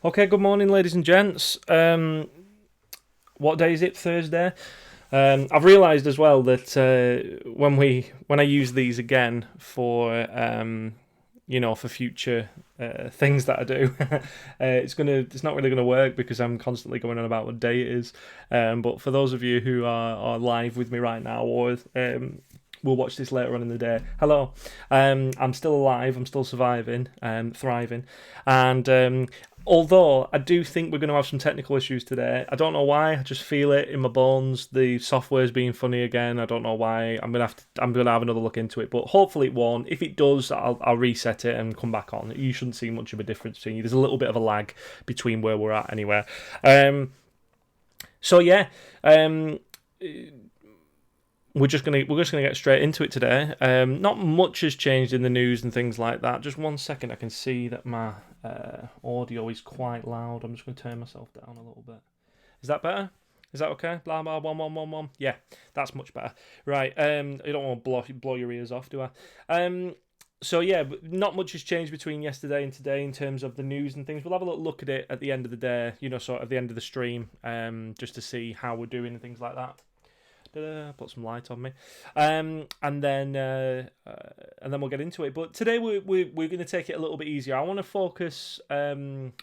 Okay, good morning, ladies and gents. What day is it? Thursday. I've realised as well that when I use these again for for future things that I do, it's not really gonna work because I'm constantly going on about what day it is. But for those of you who are live with me right now, or will watch this later on in the day, hello. I'm still alive. I'm still surviving. Thriving, and although I do think we're going to have some technical issues today. I don't know why. I just feel it in my bones. The software's being funny again. I don't know why. I'm gonna have another look into it, but hopefully it won't. If it does, I'll reset it and come back on. You shouldn't see much of a difference between you. There's a little bit of a lag between where we're at anyway. So yeah. We're just gonna get straight into it today. Not much has changed in the news and things like that. Just one second, I can see that my audio is quite loud. I'm just gonna turn myself down a little bit. Is that better? Is that okay? Blah blah 1 1 1 1. Yeah, that's much better. Right. I don't want to blow your ears off, do I? So yeah, not much has changed between yesterday and today in terms of the news and things. We'll have a little look at it at the end of the day. Sort of the end of the stream, just to see how we're doing and things like that. Put some light on me, and then we'll get into it. But today we're going to take it a little bit easier. I want to focus on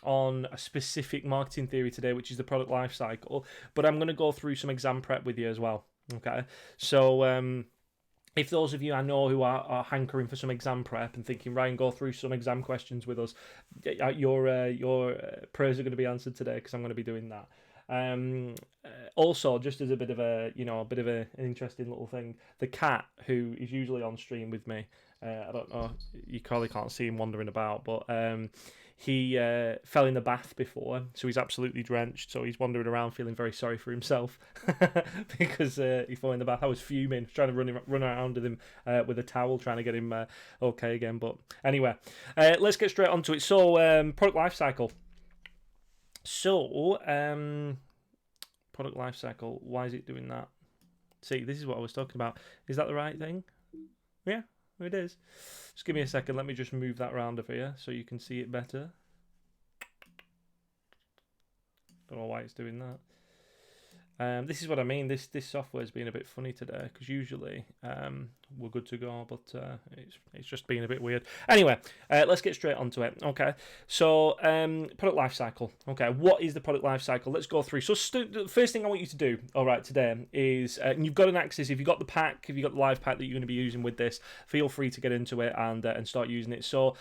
a specific marketing theory today, which is the product life cycle. But I'm going to go through some exam prep with you as well. Okay, so if those of you I know who are hankering for some exam prep and thinking, Ryan, go through some exam questions with us, your prayers are going to be answered today because I'm going to be doing that. Also, just as a bit of an interesting little thing, the cat who is usually on stream with me, I don't know, you probably can't see him wandering about, but he fell in the bath before, so he's absolutely drenched. So he's wandering around feeling very sorry for himself because he fell in the bath. I was fuming, trying to run around with him with a towel, trying to get him okay again. But anyway, let's get straight onto it. So, product life cycle. So, product life cycle. Why is it doing that? See, this is what I was talking about. Is that the right thing? Yeah, it is. Just give me a second. Let me just move that around over here so you can see it better. Don't know why it's doing that. This is what I mean. This software's been a bit funny today because usually we're good to go, but it's just being a bit weird. Anyway, let's get straight onto it. Okay, so product life cycle. Okay, what is the product life cycle? Let's go through. So the first thing I want you to do, all right, today is you've got an access. If you've got the pack, if you've got the live pack that you're going to be using with this, feel free to get into it and start using it. So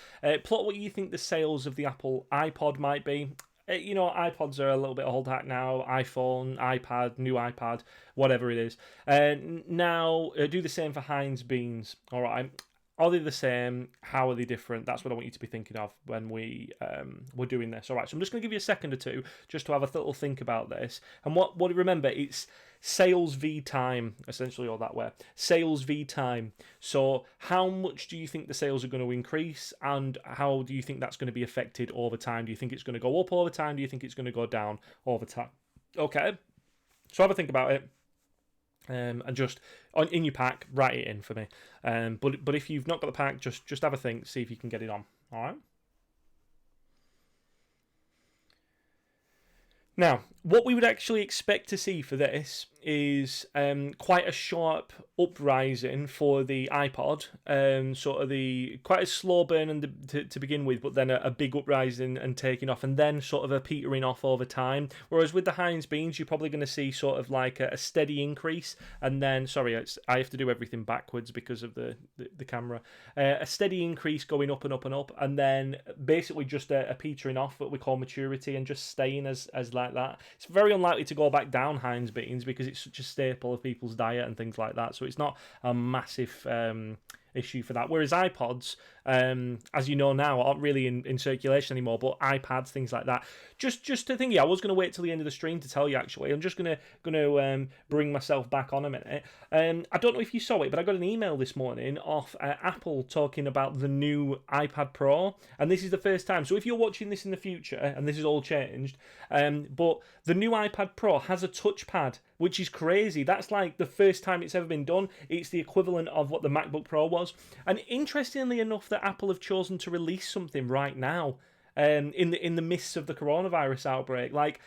plot what you think the sales of the Apple iPod might be. iPods are a little bit old hat now. iPhone, iPad, new iPad, whatever it is. Now, do the same for Heinz beans. All right. Are they the same? How are they different? That's what I want you to be thinking of when we're doing this. All right. So I'm just going to give you a second or two just to have a little think about this. And what remember, it's sales v time, essentially, or that way. Sales v time. So how much do you think the sales are going to increase, and how do you think that's going to be affected over time? Do you think it's going to go up over time? Do you think it's going to go down over time? Okay. So have a think about it. And just in your pack, write it in for me. But if you've not got the pack, just have a think, see if you can get it on. All right. Now, what we would actually expect to see for this is quite a sharp uprising for the iPod, sort of quite a slow burn to begin with, but then a big uprising and taking off, and then sort of a petering off over time. Whereas with the Heinz beans, you're probably going to see sort of like a steady increase, and then I have to do everything backwards because of the camera. A steady increase going up and up and up, and then basically just a petering off, what we call maturity, and just staying as like that. It's very unlikely to go back down Heinz beans because it's such a staple of people's diet and things like that. So it's not a massive issue for that. Whereas iPods, as you know now, aren't really in circulation anymore. But iPads, things like that. Just to think, I was going to wait till the end of the stream to tell you. Actually, I'm just going to bring myself back on a minute. I don't know if you saw it, but I got an email this morning off Apple talking about the new iPad Pro, and this is the first time. So if you're watching this in the future, and this is all changed, but the new iPad Pro has a touchpad, which is crazy. That's like the first time it's ever been done. It's the equivalent of what the MacBook Pro was. And interestingly enough, that Apple have chosen to release something right now in the midst of the coronavirus outbreak. Like,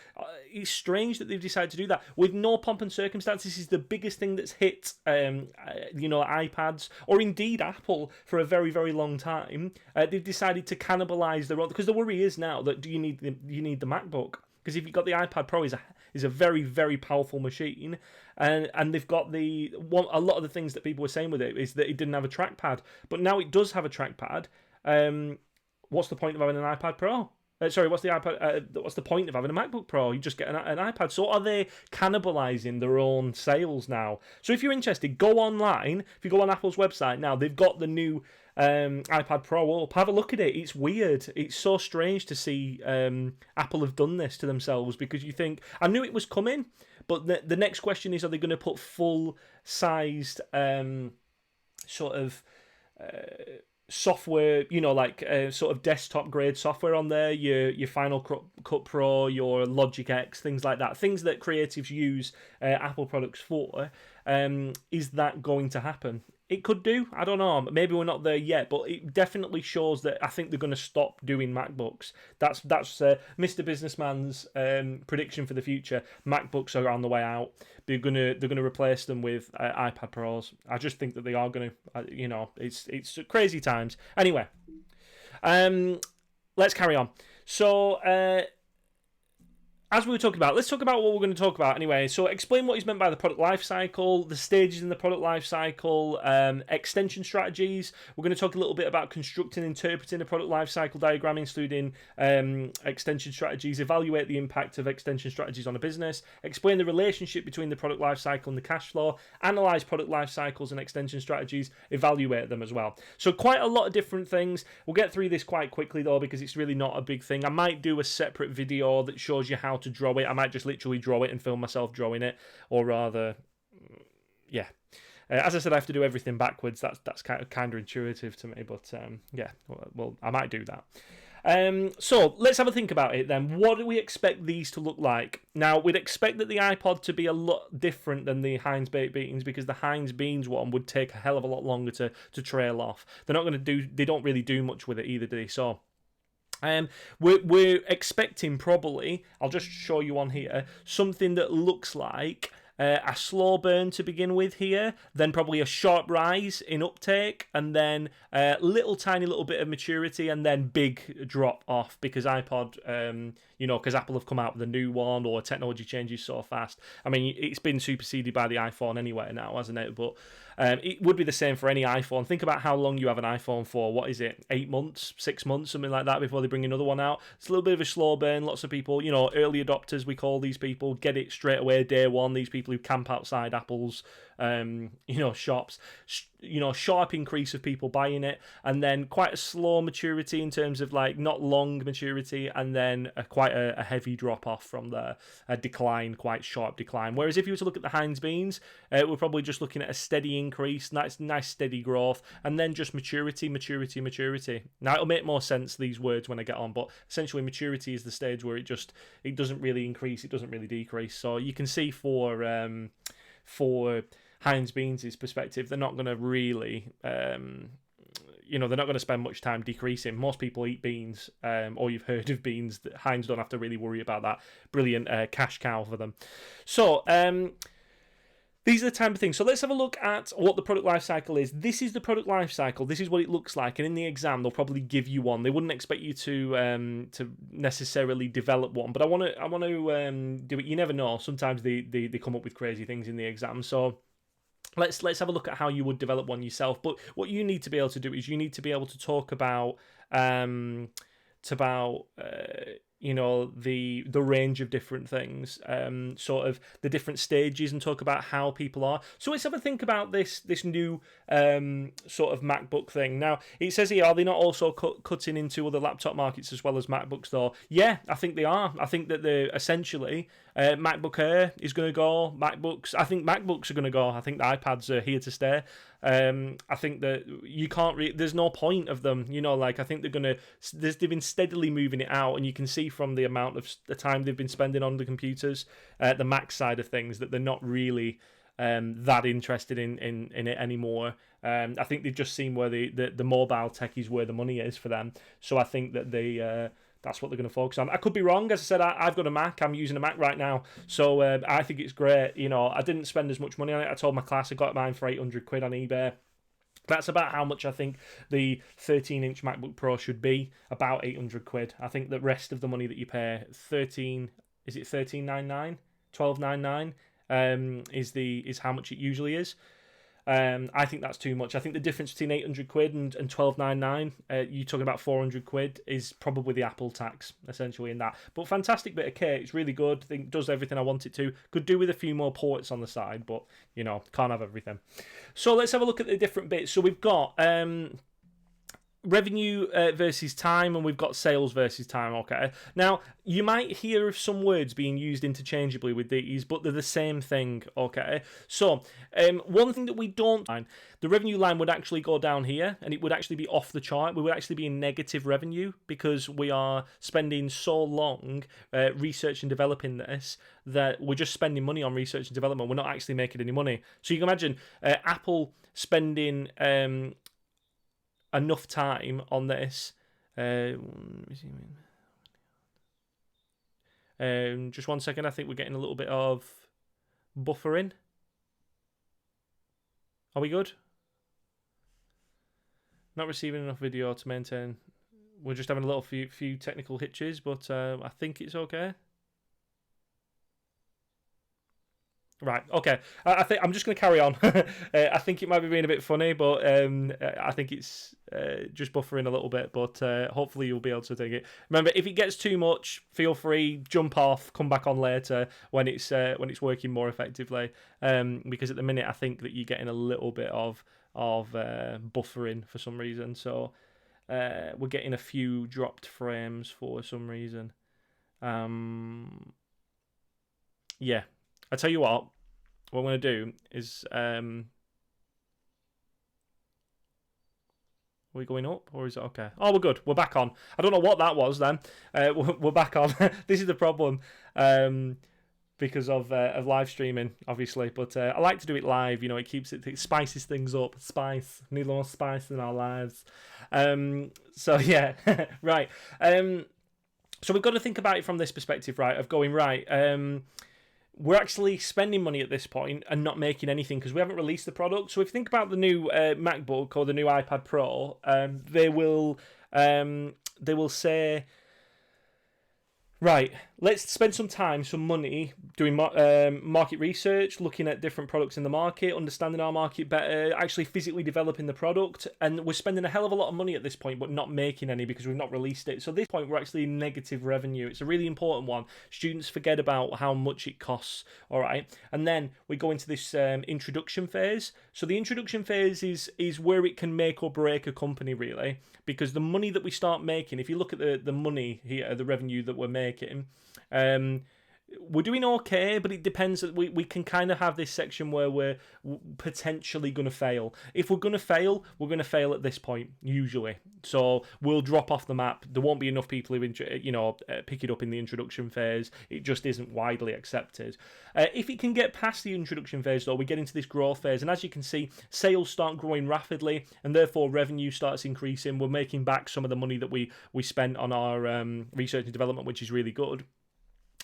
it's strange that they've decided to do that with no pomp and circumstance. This is the biggest thing that's hit, iPads or indeed Apple for a very, very long time. They've decided to cannibalize their own, because the worry is now that you need the MacBook. Because if you've got the iPad Pro, is a very, very powerful machine, and they've got a lot of the things that people were saying with it is that it didn't have a trackpad, but now it does have a trackpad. What's the point of having an iPad Pro? What's the point of having a MacBook Pro? You just get an iPad. So are they cannibalizing their own sales now? So if you're interested, go online. If you go on Apple's website now, they've got the new iPad Pro up. Have a look at it. It's weird. It's so strange to see Apple have done this to themselves, because you think, I knew it was coming, but the next question is, are they going to put full-sized software, sort of desktop grade software on there, your Final Cut Pro, your Logic X, things like that, things that creatives use Apple products for. Is that going to happen? It could do. I don't know. Maybe we're not there yet, but it definitely shows that I think they're going to stop doing MacBooks. That's Mr. Businessman's prediction for the future. MacBooks are on the way out. They're gonna replace them with iPad Pros. I just think that they are going to. It's crazy times. Anyway, let's carry on. So. As we were talking about, let's talk about what we're going to talk about anyway. So explain what he's meant by the product lifecycle, the stages in the product lifecycle, extension strategies. We're going to talk a little bit about constructing and interpreting a product lifecycle diagram, including extension strategies, evaluate the impact of extension strategies on a business, explain the relationship between the product lifecycle and the cash flow, analyze product lifecycles and extension strategies, evaluate them as well. So quite a lot of different things. We'll get through this quite quickly though, because it's really not a big thing. I might do a separate video that shows you how to draw it. I might just literally draw it and film myself drawing it, or rather, yeah. As I said, I have to do everything backwards. That's kind of counterintuitive to me, but yeah. Well, I might do that. So let's have a think about it then. What do we expect these to look like? Now, we'd expect that the iPod to be a lot different than the Heinz Baked Beans, because the Heinz Beans one would take a hell of a lot longer to trail off. They don't really do much with it either, do they? So we're expecting probably, I'll just show you on here, something that looks like a slow burn to begin with here, then probably a sharp rise in uptake, and then a tiny little bit of maturity, and then big drop off, because iPod, because Apple have come out with a new one, or technology changes so fast. I mean, it's been superseded by the iPhone anyway now, hasn't it? But it would be the same for any iPhone. Think about how long you have an iPhone for. What is it? 8 months, 6 months, something like that, before they bring another one out. It's a little bit of a slow burn. Lots of people, early adopters, we call these people, get it straight away, day one. These people who camp outside Apple's, shops. Sharp increase of people buying it, and then quite a slow maturity in terms of not long maturity, and then quite a heavy drop off from there, a decline, quite sharp decline. Whereas if you were to look at the Heinz Beans, we're probably just looking at a steady increase, nice steady growth, and then just maturity. Now it'll make more sense, these words, when I get on, but essentially maturity is the stage where it doesn't really increase, it doesn't really decrease. So you can see for Heinz Beans' perspective, they're not going to really, they're not going to spend much time decreasing. Most people eat beans, or you've heard of beans. Heinz don't have to really worry about that. Brilliant cash cow for them. So these are the type of things. So let's have a look at what the product lifecycle is. This is the product lifecycle. This is what it looks like. And in the exam, they'll probably give you one. They wouldn't expect you to necessarily develop one, but I want to do it. You never know. Sometimes they come up with crazy things in the exam. So let's have a look at how you would develop one yourself. But what you need to be able to do is you need to be able to talk about the range of different things, sort of the different stages, and talk about how people are. So let's have a think about this new sort of MacBook thing. Now, it says here, are they not also cutting into other laptop markets as well as MacBooks though? Yeah, I think they are. I think that they're essentially, MacBook Air is going to go, I think MacBooks are going to go. I think the iPads are here to stay. I think that you can't there's no point of them, I think they've been steadily moving it out, and you can see from the amount of the time they've been spending on the computers, the Mac side of things, that they're not really that interested in it anymore. I think they've just seen where the mobile tech is where the money is for them. So I think that that's what they're going to focus on. I could be wrong. As I said, I've got a Mac. I'm using a Mac right now, so I think it's great. You know, I didn't spend as much money on it. I told my class I got mine for 800 quid on eBay. That's about how much I think the 13-inch MacBook Pro should be, about 800 quid. I think the rest of the money that you pay, is it 1399, 1299, is how much it usually is. I think that's too much. I think the difference between 800 quid and 1299, you're talking about 400 quid, is probably the Apple tax, essentially, in that. But fantastic bit of kit. It's really good. I think it does everything I want it to. Could do with a few more ports on the side, but, you know, can't have everything. So let's have a look at the different bits. So we've got revenue versus time, and we've got sales versus time. Okay, now you might hear of some words being used interchangeably with these, but they're the same thing. Okay, so one thing that we don't find, the revenue line would actually go down here, and it would actually be off the chart. We would actually be in negative revenue because we are spending so long research and developing this that we're just spending money on research and development. We're not actually making any money. So you can imagine Apple spending enough time on this. Just 1 second. I think we're getting a little bit of buffering. Are we good? Not receiving enough video to maintain. We're just having a little few technical hitches, but I think it's okay. Right, okay. I think I'm just going to carry on. I think it might be being a bit funny, but I think it's just buffering a little bit. But hopefully you'll be able to take it. Remember, if it gets too much, feel free, jump off, come back on later when it's working more effectively. Because at the minute, I think that you're getting a little bit of buffering for some reason. So we're getting a few dropped frames for some reason. Yeah. I tell you what I'm going to do is, are we going up or is it okay? Oh, we're good. We're back on. I don't know what that was then. We're back on. This is the problem because of live streaming, obviously. But I like to do it live. You know, it spices things up. Spice. Need more spice in our lives. So yeah, right. So we've got to think about it from this perspective, right? Of going right. We're actually spending money at this point and not making anything because we haven't released the product. So if you think about the new MacBook or the new iPad Pro, they will say, right, let's spend some time, some money doing market research, looking at different products in the market, understanding our market better, actually physically developing the product. And we're spending a hell of a lot of money at this point, but not making any because we've not released it. So at this point, we're actually in negative revenue. It's a really important one. Students forget about how much it costs, all right? And then we go into this introduction phase. So the introduction phase is where it can make or break a company, really, because the money that we start making, if you look at the money here, the revenue that we're making, we're doing okay, but it depends. We can kind of have this section where we're potentially going to fail. If we're going to fail, we're going to fail at this point, usually. So we'll drop off the map. There won't be enough people who pick it up in the introduction phase. It just isn't widely accepted. If it can get past the introduction phase, though, we get into this growth phase. And as you can see, sales start growing rapidly, and therefore revenue starts increasing. We're making back some of the money that we spent on our research and development, which is really good.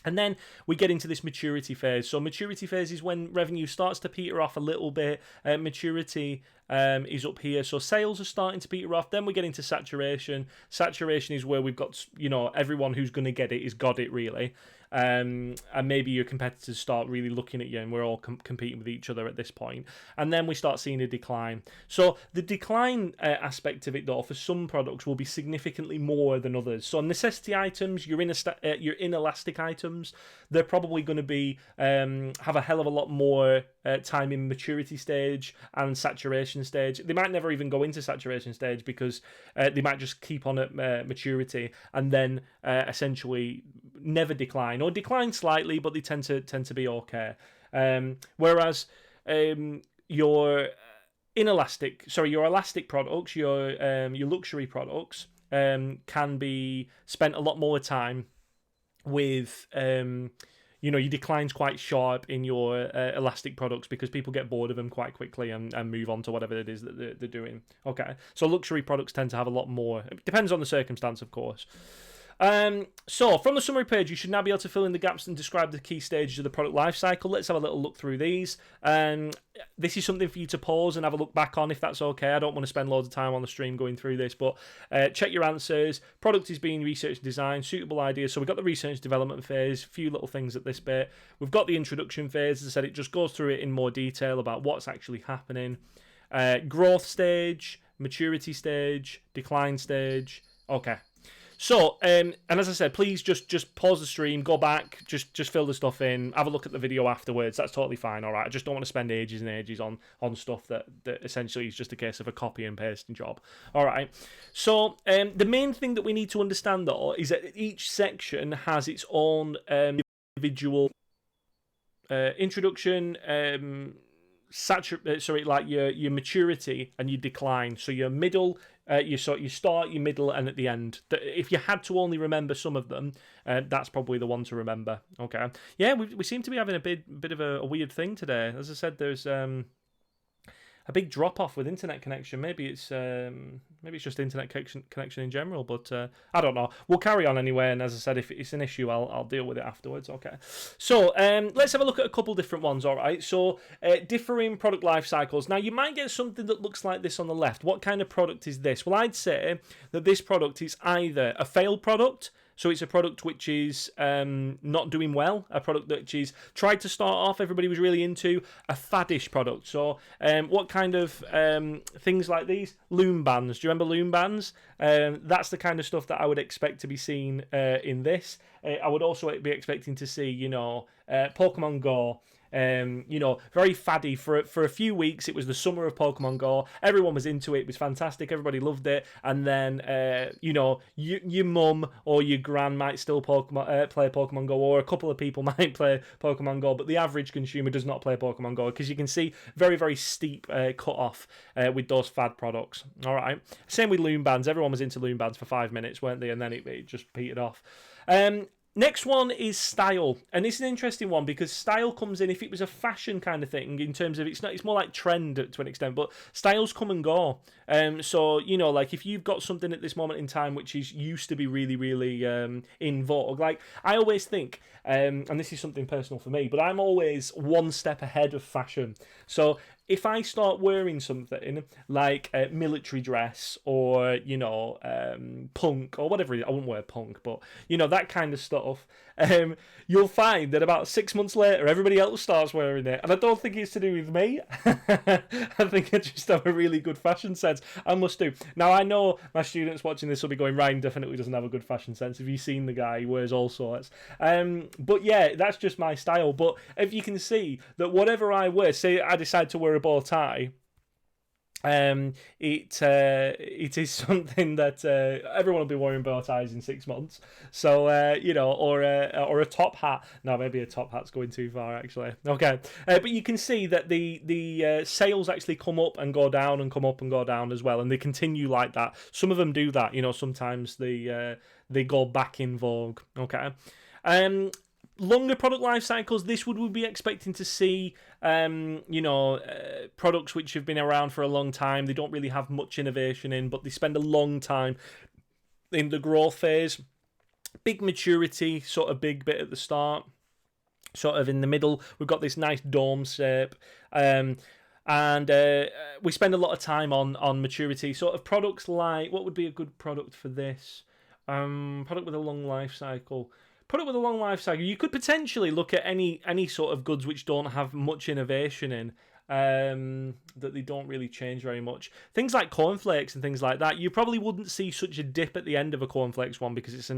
And then we get into this maturity phase. So maturity phase is when revenue starts to peter off a little bit. Maturity is up here. So sales are starting to peter off. Then we get into saturation. Saturation is where we've got, everyone who's going to get it has got it, really. And maybe your competitors start really looking at you and we're all competing with each other at this point. And then we start seeing a decline. So the decline aspect of it, though, for some products will be significantly more than others. So necessity items, your inelastic items, they're probably going to be have a hell of a lot more time in maturity stage and saturation stage. They might never even go into saturation stage because they might just keep on at maturity and then essentially never decline or decline slightly, but they tend to be okay. Whereas your elastic products, your luxury products, can be spent a lot more time with. Your decline's quite sharp in your elastic products because people get bored of them quite quickly and move on to whatever it is that they're doing. Okay, so luxury products tend to have a lot more. It depends on the circumstance, of course. So from the summary page, you should now be able to fill in the gaps and describe the key stages of the product life cycle. Let's have a little look through these. This is something for you to pause and have a look back on if that's okay. I don't want to spend loads of time on the stream going through this, but check your answers. Product is being researched and designed, suitable ideas. So we've got the research development phase, a few little things at this bit. We've got the introduction phase. As I said, it just goes through it in more detail about what's actually happening. Growth stage, maturity stage, decline stage. Okay. So, and as I said, please just pause the stream, go back, just fill the stuff in, have a look at the video afterwards. That's totally fine, all right? I just don't want to spend ages and ages on stuff that essentially is just a case of a copy and pasting job. All right. So, the main thing that we need to understand, though, is that each section has its own individual introduction, like your maturity and your decline. So your middle, you start, your middle, and at the end. If you had to only remember some of them, that's probably the one to remember. Okay. Yeah, we seem to be having a bit of a weird thing today. As I said, there's a big drop off with internet connection. Maybe it's just internet connection in general, but I don't know. We'll carry on anyway, and as I said, if it's an issue, I'll deal with it afterwards. Okay. So let's have a look at a couple different ones. All right. So differing product life cycles. Now you might get something that looks like this on the left. What kind of product is this? Well, I'd say that this product is either a failed product. So it's a product which is not doing well, a product which is tried to start off, everybody was really into, a faddish product. So what kind of things like these? Loom bands. Do you remember loom bands? That's the kind of stuff that I would expect to be seen in this. I would also be expecting to see, Pokemon Go. Very faddy for a few weeks. It was the summer of Pokemon Go. Everyone was into it. It was fantastic. Everybody loved it. And then, your mum or your gran might still play Pokemon Go, or a couple of people might play Pokemon Go, but the average consumer does not play Pokemon Go because you can see very, very steep cut off with those fad products. All right. Same with loom bands. Everyone was into loom bands for 5 minutes, weren't they? And then it just petered off. Next one is style, and this is an interesting one because style comes in if it was a fashion kind of thing in terms of it's more like trend to an extent, but styles come and go. So like if you've got something at this moment in time which is used to be really, really in vogue, like I always think, and this is something personal for me, but I'm always one step ahead of fashion. So if I start wearing something like military dress or, punk or whatever, I wouldn't wear punk, but, that kind of stuff, you'll find that about 6 months later, everybody else starts wearing it. And I don't think it's to do with me. I think I just have a really good fashion sense. I must do. Now, I know my students watching this will be going, Ryan definitely doesn't have a good fashion sense. Have you seen the guy? He wears all sorts. But yeah, that's just my style. But if you can see that whatever I wear, say I decide to wear a bow tie, it is something that everyone will be wearing bow ties in 6 months. So or a top hat. No, maybe a top hat's going too far actually. Okay, but you can see that the sales actually come up and go down and come up and go down as well, and they continue like that. Some of them do that. Sometimes they go back in vogue. Okay. Longer product life cycles, this would we be expecting to see, products which have been around for a long time. They don't really have much innovation in, but they spend a long time in the growth phase. Big maturity, sort of big bit at the start. Sort of in the middle, we've got this nice dome shape. And we spend a lot of time on maturity. Sort of products like, what would be a good product for this? Product with a long life cycle. Product with a long life cycle. You could potentially look at any sort of goods which don't have much innovation in, that they don't really change very much. Things like cornflakes and things like that, you probably wouldn't see such a dip at the end of a cornflakes one because it's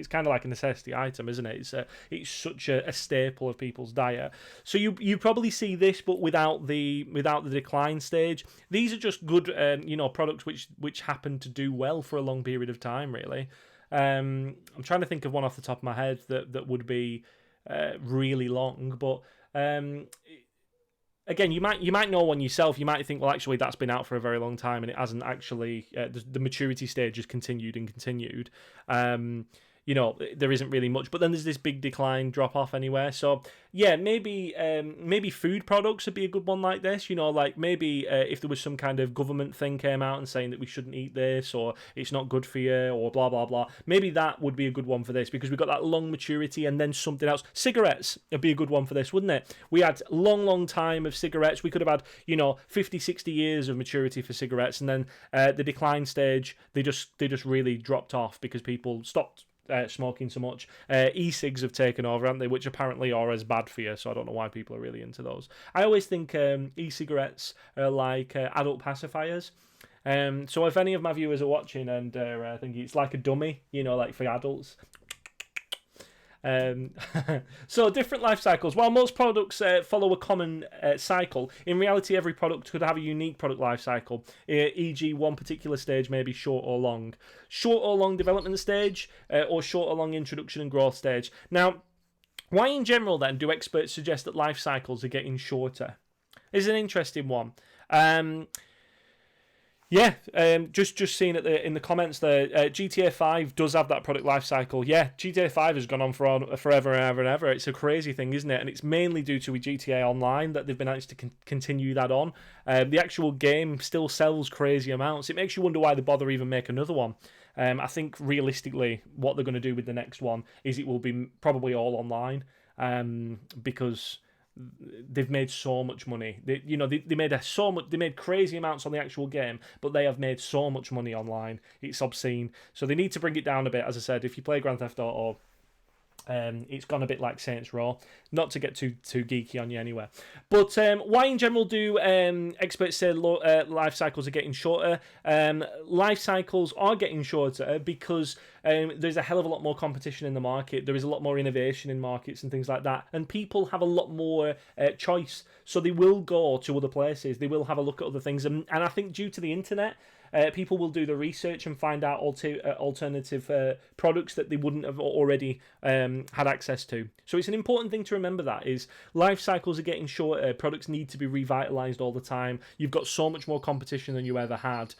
kind of like a necessity item, isn't it? It's such a staple of people's diet. So you probably see this, but without the decline stage. These are just good products which happen to do well for a long period of time, really. I'm trying to think of one off the top of my head that would be really long, but again, you might know one yourself. You might think, well, actually, that's been out for a very long time, and it hasn't actually. The maturity stage has continued and continued. there isn't really much. But then there's this big decline, drop off anywhere. So yeah, maybe food products would be a good one like this. Like maybe if there was some kind of government thing came out and saying that we shouldn't eat this, or it's not good for you, or blah blah blah. Maybe that would be a good one for this, because we've got that long maturity, and then something else. Cigarettes would be a good one for this, wouldn't it? We had long time of cigarettes. We could have had 50, 60 years of maturity for cigarettes, and then the decline stage, they just really dropped off because people stopped smoking so much. E-cigs have taken over, haven't they, which apparently are as bad for you, so I don't know why people are really into those. I always think e-cigarettes are like adult pacifiers. So if any of my viewers are watching and I think it's like a dummy, like for adults. So different life cycles. While most products follow a common cycle, in reality every product could have a unique product life cycle, e.g. one particular stage may be short or long. Short or long development stage, or short or long introduction and growth stage. Now, why in general then do experts suggest that life cycles are getting shorter? Is an interesting one. Yeah, just seeing it in the comments there, GTA 5 does have that product life cycle. Yeah, GTA 5 has gone on for forever and ever and ever. It's a crazy thing, isn't it? And it's mainly due to GTA Online that they've been able to continue that on. The actual game still sells crazy amounts. It makes you wonder why they bother even make another one. I think realistically, what they're going to do with the next one is it will be probably all online, because they've made so much money. They made crazy amounts on the actual game, but they have made so much money online. It's obscene. So they need to bring it down a bit. As I said, if you play Grand Theft Auto, it's gone a bit like Saints Row. Not to get too geeky on you anyway. But why in general do experts say life cycles are getting shorter? Life cycles are getting shorter because there's a hell of a lot more competition in the market. There is a lot more innovation in markets and things like that. And people have a lot more choice. So they will go to other places. They will have a look at other things. And I think due to the internet, people will do the research and find out alternative products that they wouldn't have already had access to. So it's an important thing to remember, that is life cycles are getting shorter. Products need to be revitalized all the time. You've got so much more competition than you ever had.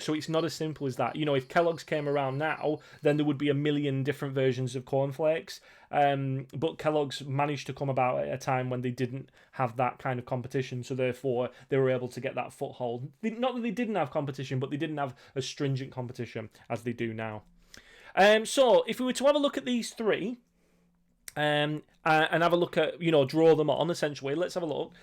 So it's not as simple as that. If Kellogg's came around now, then there would be a million different versions of cornflakes. But Kellogg's managed to come about at a time when they didn't have that kind of competition, so therefore they were able to get that foothold. Not that they didn't have competition, but they didn't have as stringent competition as they do now. So if we were to have a look at these three, and have a look at, draw them on, essentially. Let's have a look.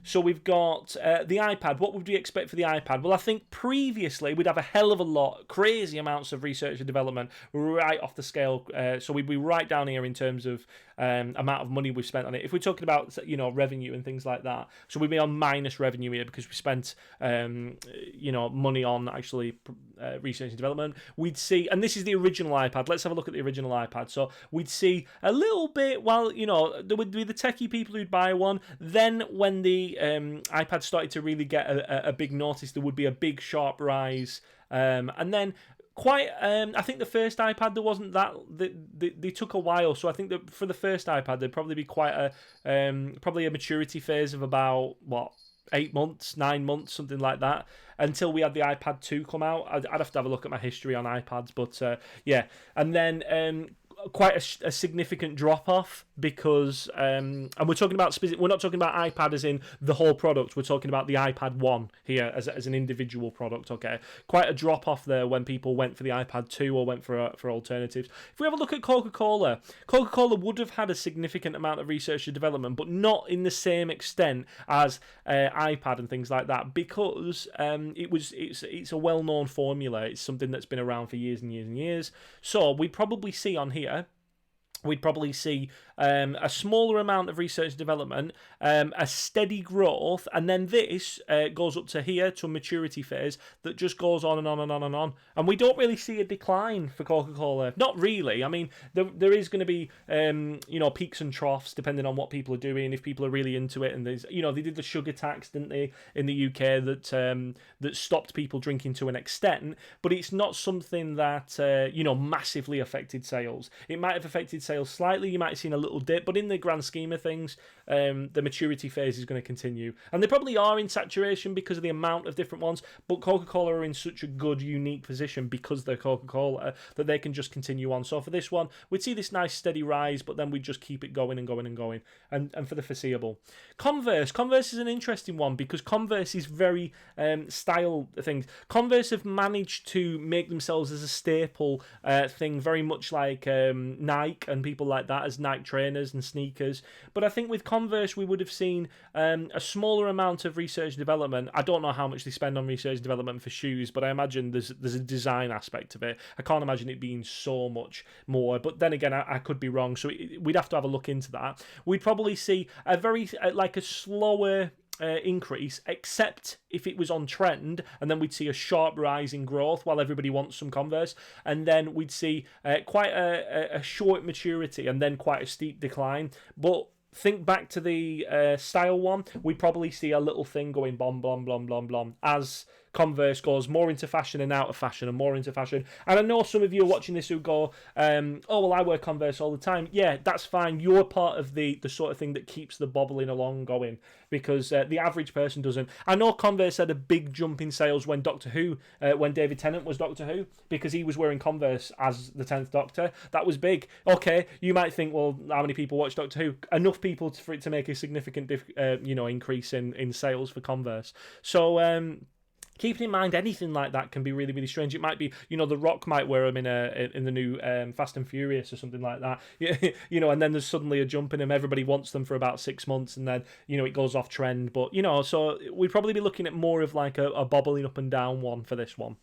So we've got the iPad. What would we expect for the iPad? Well, I think previously we'd have a hell of a lot, crazy amounts of research and development right off the scale. So we'd be right down here in terms of amount of money we've spent on it. If we're talking about, revenue and things like that, so we'd be on minus revenue here because we spent, money on actually research and development. We'd see, and this is the original iPad. Let's have a look at the original iPad. So we'd see a little bit, there would be the techie people who'd buy one. Then when the iPad started to really get a big notice, there would be a big sharp rise. And then I think the first iPad, there wasn't that, they took a while. So I think that for the first iPad, there'd probably be quite probably a maturity phase of about, 8 months, 9 months, something like that, until we had the iPad 2 come out. I'd have to have a look at my history on iPads, but yeah. And then quite a significant drop off because and we're talking about we're not talking about iPad as in the whole product. We're talking about the iPad 1 here as an individual product. Okay, quite a drop off there when people went for the iPad 2 or went for alternatives. If we have a look at Coca-Cola would have had a significant amount of research and development, but not in the same extent as iPad and things like that, because it's a well-known formula. It's something that's been around for years and years and years. So we probably see on here, a smaller amount of research and development, a steady growth, and then this goes up to here to a maturity phase that just goes on and on and on and on. And we don't really see a decline for Coca-Cola. Not really. I mean, there is going to be peaks and troughs depending on what people are doing, if people are really into it. And there's they did the sugar tax, didn't they, in the UK that stopped people drinking to an extent, but it's not something that massively affected sales. It might have affected sales sales slightly. You might have seen a little dip, but in the grand scheme of things, the maturity phase is going to continue. And they probably are in saturation because of the amount of different ones, but Coca-Cola are in such a good, unique position because they're Coca-Cola that they can just continue on. So for this one, we'd see this nice steady rise, but then we'd just keep it going and going and going, and for the foreseeable. Converse is an interesting one because Converse is very style things. Converse have managed to make themselves as a staple thing, very much like Nike and people like that, as Nike trainers and sneakers. But I think with Converse, we would have seen a smaller amount of research and development. I don't know how much they spend on research and development for shoes, but I imagine there's a design aspect of it. I can't imagine it being so much more. But then again, I could be wrong, so we'd have to have a look into that. We'd probably see a very like a slower increase, except if it was on trend, and then we'd see a sharp rise in growth while everybody wants some Converse, and then we'd see quite a short maturity and then quite a steep decline. But think back to the style one, we'd probably see a little thing going blom, blom, blom, blom, blom, as Converse goes more into fashion and out of fashion and more into fashion. And I know some of you are watching this who go, oh, well, I wear Converse all the time. Yeah, that's fine. You're part of the sort of thing that keeps the bobbling along going, because the average person doesn't. I know Converse had a big jump in sales when Doctor Who, when David Tennant was Doctor Who, because he was wearing Converse as the 10th Doctor. That was big. Okay, you might think, well, how many people watch Doctor Who? Enough people for it to make a significant increase in sales for Converse. So keeping in mind anything like that can be really, really strange. It might be, The Rock might wear them in the new Fast and Furious or something like that. And then there's suddenly a jump in them. Everybody wants them for about 6 months, and then it goes off trend. But so we'd probably be looking at more of like a bobbling up and down one for this one.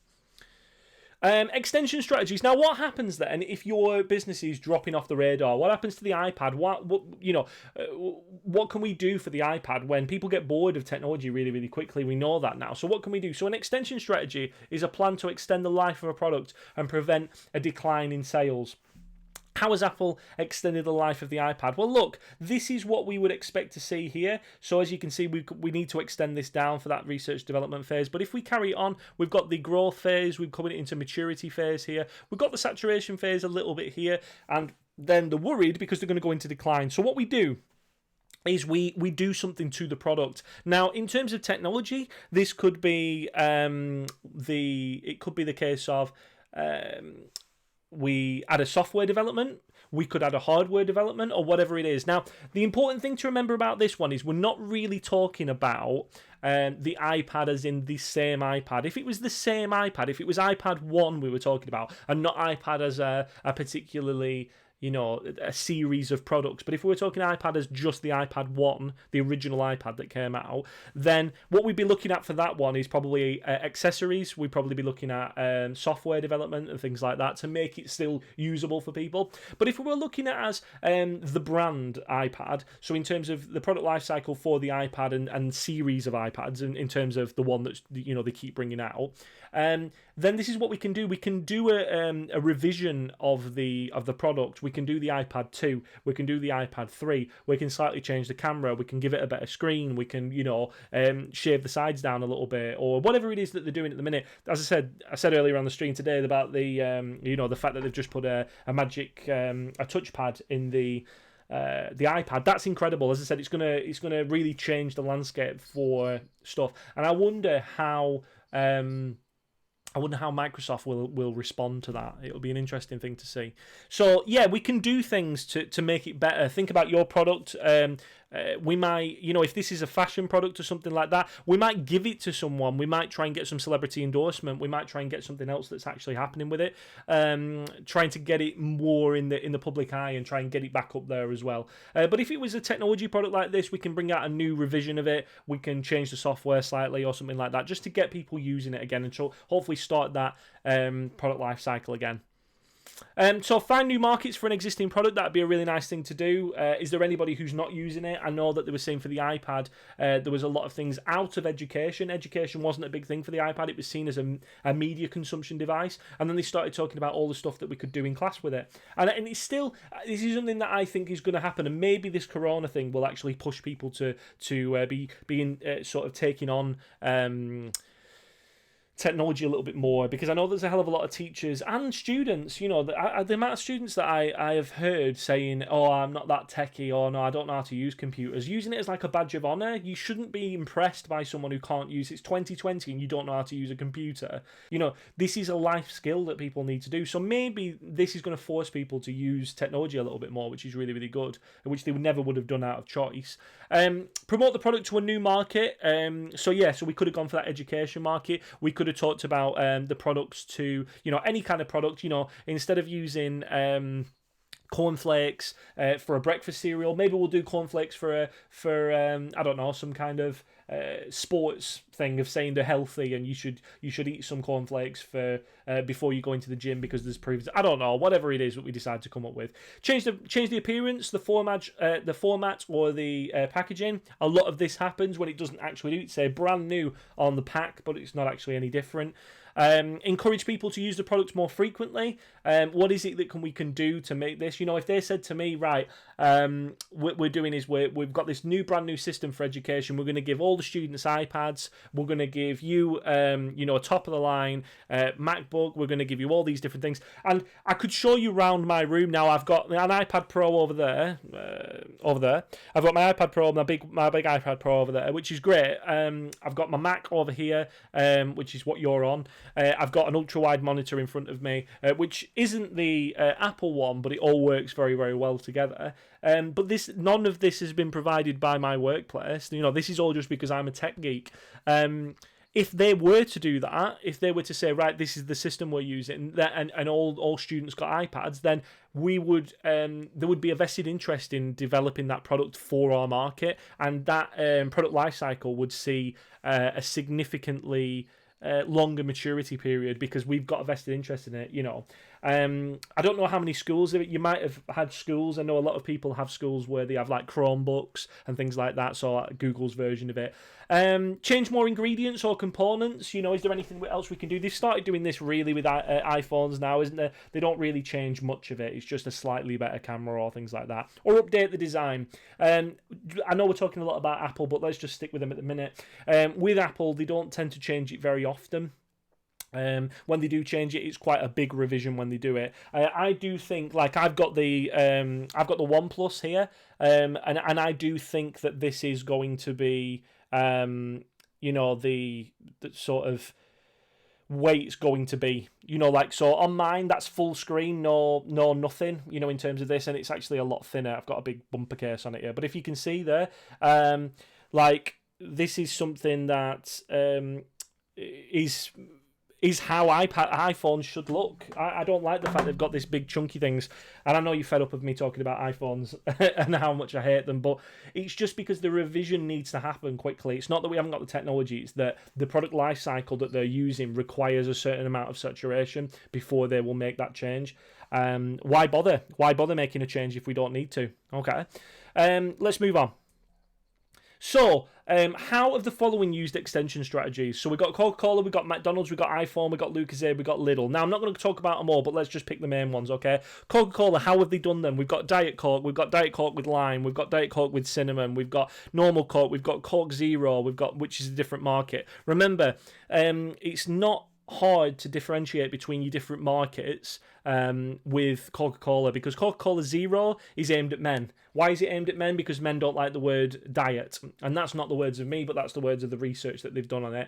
Extension strategies. Now, what happens then if your business is dropping off the radar? What happens to the iPad? What can we do for the iPad when people get bored of technology really, really quickly? We know that now. So what can we do? So an extension strategy is a plan to extend the life of a product and prevent a decline in sales. How has Apple extended the life of the iPad? Well, look, this is what we would expect to see here. So as you can see, we need to extend this down for that research development phase. But if we carry on, we've got the growth phase, we're coming into maturity phase here. We've got the saturation phase a little bit here, and then the worried because they're going to go into decline. So what we do is we do something to the product. Now, in terms of technology, this could be it could be the case of we add a software development, we could add a hardware development, or whatever it is. Now, the important thing to remember about this one is we're not really talking about the iPad as in the same iPad. If it was the same iPad, if it was iPad 1 we were talking about, and not iPad as a particularly a series of products. But if we were talking iPad as just the iPad 1, the original iPad that came out, then what we'd be looking at for that one is probably accessories. We'd probably be looking at software development and things like that to make it still usable for people. But if we were looking at as the brand iPad, so in terms of the product lifecycle for the iPad and series of iPads, in terms of the one that's they keep bringing out, then this is what we can do. We can do a revision of the product. We can do the iPad 2, we can do the iPad 3, we can slightly change the camera, we can give it a better screen, we can, shave the sides down a little bit, or whatever it is that they're doing at the minute. As I said earlier on the stream today about the, the fact that they've just put a magic, a touchpad in the iPad. That's incredible. As I said, it's gonna really change the landscape for stuff, and I wonder how Microsoft will respond to that. It'll be an interesting thing to see. So yeah, we can do things to make it better. Think about your product. We might, if this is a fashion product or something like that, we might give it to someone. We might try and get some celebrity endorsement. We might try and get something else that's actually happening with it. Trying to get it more in the public eye and try and get it back up there as well. But if it was a technology product like this, we can bring out a new revision of it. We can change the software slightly or something like that, just to get people using it again and so hopefully start that product life cycle again. So find new markets for an existing product. That'd be a really nice thing to do. Is there anybody who's not using it? I know that they were saying for the iPad, there was a lot of things out of education. Education wasn't a big thing for the iPad. It was seen as a media consumption device. And then they started talking about all the stuff that we could do in class with it. And it's still, this is something that I think is going to happen. And maybe this Corona thing will actually push people to be sort of taking on technology a little bit more, because I know there's a hell of a lot of teachers and students, you know, the amount of students that I have heard saying, oh, I'm not that techie, or no, I don't know how to use computers, using it as like a badge of honour. You shouldn't be impressed by someone who can't use it's 2020 and you don't know how to use a computer. You know, this is a life skill that people need to do. So maybe this is going to force people to use technology a little bit more, which is really, really good, which they never would have done out of choice. Promote the product to a new market. So we could have gone for that education market. We could have talked about the products to, you know, any kind of product, you know, instead of using cornflakes for a breakfast cereal, maybe we'll do cornflakes for I don't know, some kind of sports thing of saying they're healthy and you should eat some cornflakes for before you go into the gym because there's proofs. I don't know, whatever it is that we decide to come up with. Change the appearance, the format or the packaging. A lot of this happens when it doesn't actually do. It's say brand new on the pack, but it's not actually any different. Encourage people to use the product more frequently. What is it that we can do to make this? You know, if they said to me, right, what we're doing is we've got this brand new system for education. We're going to give all the students iPads. We're going to give you, you know, a top of the line MacBook. We're going to give you all these different things. And I could show you around my room now. I've got an iPad Pro over there. I've got my iPad Pro, my big iPad Pro over there, which is great. I've got my Mac over here, which is what you're on. I've got an ultra-wide monitor in front of me, which isn't the Apple one, but it all works very, very well together. But none of this has been provided by my workplace. You know, this is all just because I'm a tech geek. If they were to do that, if they were to say, right, this is the system we're using, and all students got iPads, then there would be a vested interest in developing that product for our market, and that product lifecycle would see a significantly longer maturity period because we've got a vested interest in it, you know. I don't know how many schools you might have had schools. I know a lot of people have schools where they have like Chromebooks and things like that, so like Google's version of it. Change more ingredients or components, you know, is there anything else we can do? They've started doing this really with iPhones now, isn't there? They don't really change much of it. It's just a slightly better camera or things like that. Or update the design. I know we're talking a lot about Apple, but let's just stick with them at the minute. With Apple, they don't tend to change it very often. When they do change it, it's quite a big revision when they do it. I do think, like, I've got the OnePlus here, and I do think that this is going to be, you know, the sort of way it's going to be. You know, like, so on mine, that's full screen, no nothing, you know, in terms of this, and it's actually a lot thinner. I've got a big bumper case on it here, but if you can see there, like, this is something that is how iPhones should look. I don't like the fact they've got this big chunky things, and I know you're fed up of me talking about iPhones and how much I hate them, but it's just because the revision needs to happen quickly. It's not that we haven't got the technology, it's that the product life cycle that they're using requires a certain amount of saturation before they will make that change. Why bother? Why bother making a change if we don't need to? Okay, let's move on. So, how have the following used extension strategies? So we've got Coca-Cola, we've got McDonald's, we've got iPhone, we've got Lucozade, we've got Lidl. Now, I'm not going to talk about them all, but let's just pick the main ones, okay? Coca-Cola, how have they done them? We've got Diet Coke, we've got Diet Coke with lime, we've got Diet Coke with cinnamon, we've got normal Coke, we've got Coke Zero, which is a different market. Remember, it's not hard to differentiate between your different markets with Coca-Cola, because Coca-Cola Zero is aimed at men. Why is it aimed at men? Because men don't like the word diet, and that's not the words of me, but that's the words of the research that they've done on it.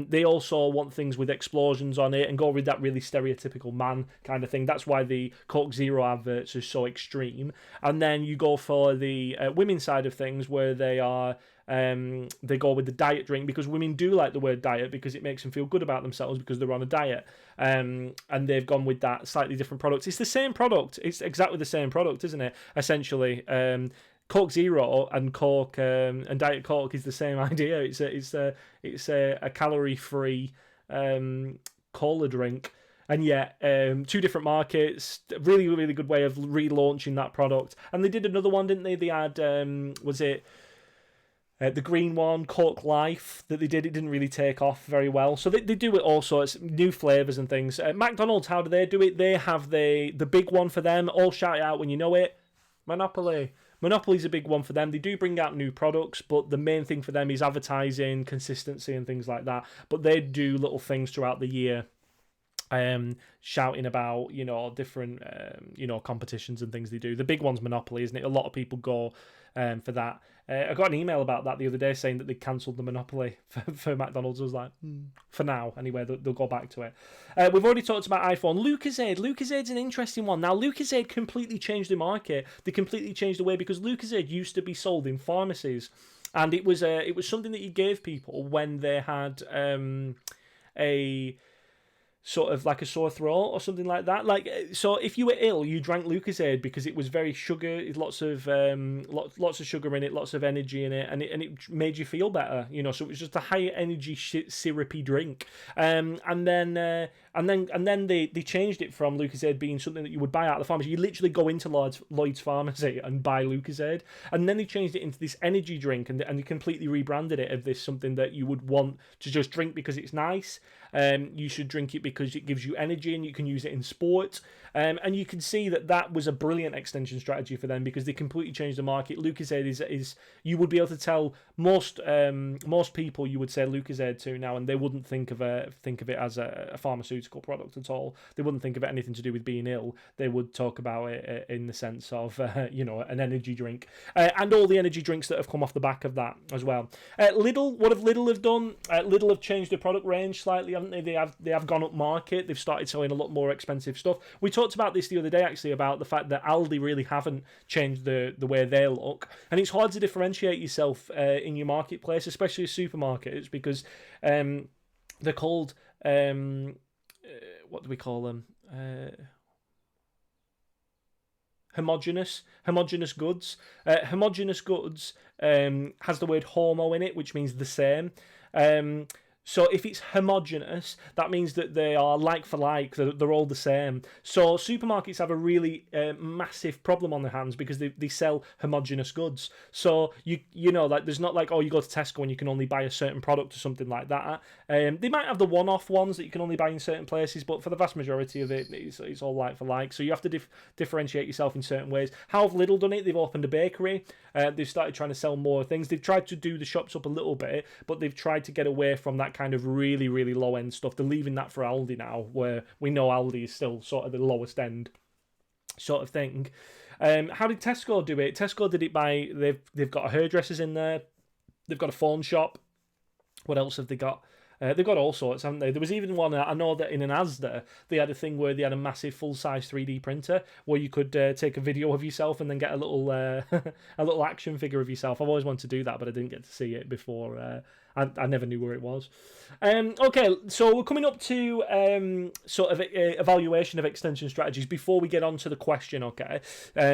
They also want things with explosions on it and go with that really stereotypical man kind of thing. That's why the Coke Zero adverts are so extreme. And then you go for the women's side of things, where they go with the diet drink, because women do like the word diet because it makes them feel good about themselves because they're on a diet. And they've gone with that slightly different product. It's the same product. It's exactly the same product, isn't it? Essentially, Coke Zero and Coke and Diet Coke is the same idea. It's a calorie-free cola drink. And yet, two different markets, really, really good way of relaunching that product. And they did another one, didn't they? They had, the green one, Coke Life, that they did. It didn't really take off very well. So they do it all sorts, new flavours and things. McDonald's, how do they do it? They have the big one for them. All shout it out when you know it. Monopoly. Monopoly's a big one for them. They do bring out new products, but the main thing for them is advertising, consistency, and things like that. But they do little things throughout the year, shouting about, different, competitions and things they do. The big one's Monopoly, isn't it? A lot of people go for that. I got an email about that the other day saying that they cancelled the Monopoly for McDonald's. I was like, for now, anyway, they'll go back to it. We've already talked about iPhone. Lucozade. Lucozade's an interesting one. Now, Lucozade completely changed the market. They completely changed the way, because Lucozade used to be sold in pharmacies, and it was something that you gave people when they had a sort of like a sore throat or something like that. Like, so if you were ill, you drank Lucozade because it was very sugar, lots of sugar in it, lots of energy in it, and it made you feel better. So it was just a high energy syrupy drink. And then they changed it from Lucozade being something that you would buy out of the pharmacy. You literally go into Lloyd's pharmacy and buy Lucozade, and then they changed it into this energy drink, and they completely rebranded it as this something that you would want to just drink because it's nice. You should drink it because it gives you energy and you can use it in sport. And you can see that was a brilliant extension strategy for them, because they completely changed the market. Lucozade is you would be able to tell most people, you would say Lucozade to now, and they wouldn't think of it as a pharmaceutical product at all. They wouldn't think of it anything to do with being ill. They would talk about it in the sense of an energy drink, and all the energy drinks that have come off the back of that as well. Lidl, what have Lidl have done? Lidl have changed their product range slightly, haven't they? They have gone up market. They've started selling a lot more expensive stuff. We talked about this the other day, actually, about the fact that Aldi really haven't changed the way they look, and it's hard to differentiate yourself in your marketplace, especially as supermarkets, because they're called what do we call them? Homogeneous goods. Homogeneous goods has the word homo in it, which means the same. So if it's homogeneous, that means that they are like for like, they're all the same. So supermarkets have a really massive problem on their hands, because they sell homogeneous goods. So like there's not like, you go to Tesco and you can only buy a certain product or something like that. They might have the one-off ones that you can only buy in certain places, but for the vast majority of it, it's all like for like. So you have to differentiate yourself in certain ways. How have Lidl done it? They've opened a bakery. They've started trying to sell more things. They've tried to do the shops up a little bit, but they've tried to get away from that kind of really, really low end stuff. They're leaving that for Aldi now, where we know Aldi is still sort of the lowest end sort of thing. How did Tesco do it? Tesco did it by they've got hairdressers in there. They've got a phone shop. What else have they got? They've got all sorts, haven't they? There was even one, I know that in an Asda, they had a thing where they had a massive full-size 3D printer where you could take a video of yourself and then get a little a little action figure of yourself. I've always wanted to do that, but I didn't get to see it before. I never knew where it was. Okay, so we're coming up to sort of evaluation of extension strategies before we get on to the question, okay?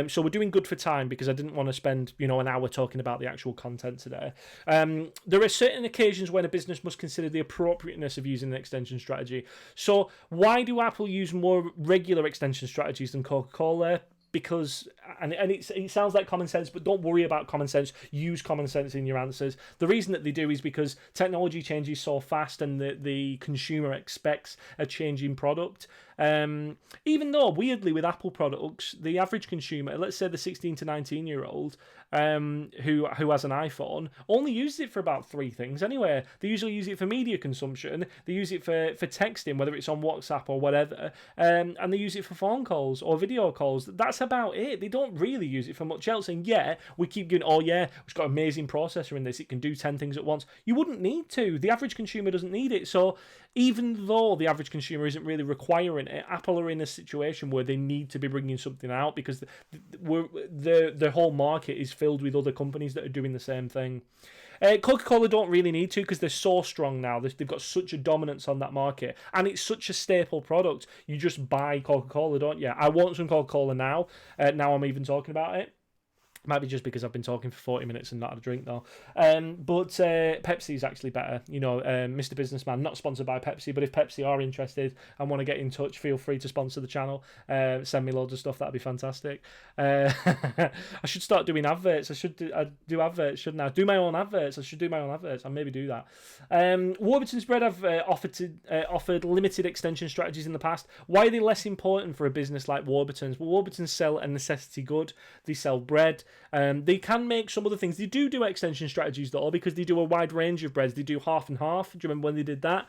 So we're doing good for time, because I didn't want to spend an hour talking about the actual content today. There are certain occasions when a business must consider the appropriateness of using an extension strategy. So why do Apple use more regular extension strategies than Coca-Cola? Because, and it sounds like common sense, but don't worry about common sense. Use common sense in your answers. The reason that they do is because technology changes so fast, and the consumer expects a changing product. Even though, weirdly, with Apple products, the average consumer, let's say the 16 to 19-year-old who has an iPhone, only uses it for about 3 things anyway. They usually use it for media consumption, they use it for texting, whether it's on WhatsApp or whatever, and they use it for phone calls or video calls. That's about it. They don't really use it for much else. And yeah, we keep going, it's got an amazing processor in this, it can do 10 things at once. You wouldn't need to. The average consumer doesn't need it. So even though the average consumer isn't really requiring it, Apple are in a situation where they need to be bringing something out, because the whole market is filled with other companies that are doing the same thing. Coca-Cola don't really need to, because they're so strong now. They've got such a dominance on that market, and it's such a staple product. You just buy Coca-Cola, don't you? I want some Coca-Cola now. Now I'm even talking about it. Might be just because I've been talking for 40 minutes and not had a drink, though. But Pepsi is actually better. Mr. Businessman, not sponsored by Pepsi, but if Pepsi are interested and want to get in touch, feel free to sponsor the channel. Send me loads of stuff. That'd be fantastic. I should start doing adverts. I do adverts, shouldn't I? Do my own adverts. I should do my own adverts. I'll maybe do that. Warburton's Bread have offered limited extension strategies in the past. Why are they less important for a business like Warburton's? Well, Warburton's sell a necessity good. They sell bread. They can make some other things. They do extension strategies though, because they do a wide range of breads. They do half and half. Do you remember when they did that?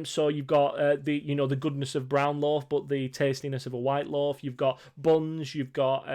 So you've got the goodness of brown loaf, but the tastiness of a white loaf. You've got buns. You've got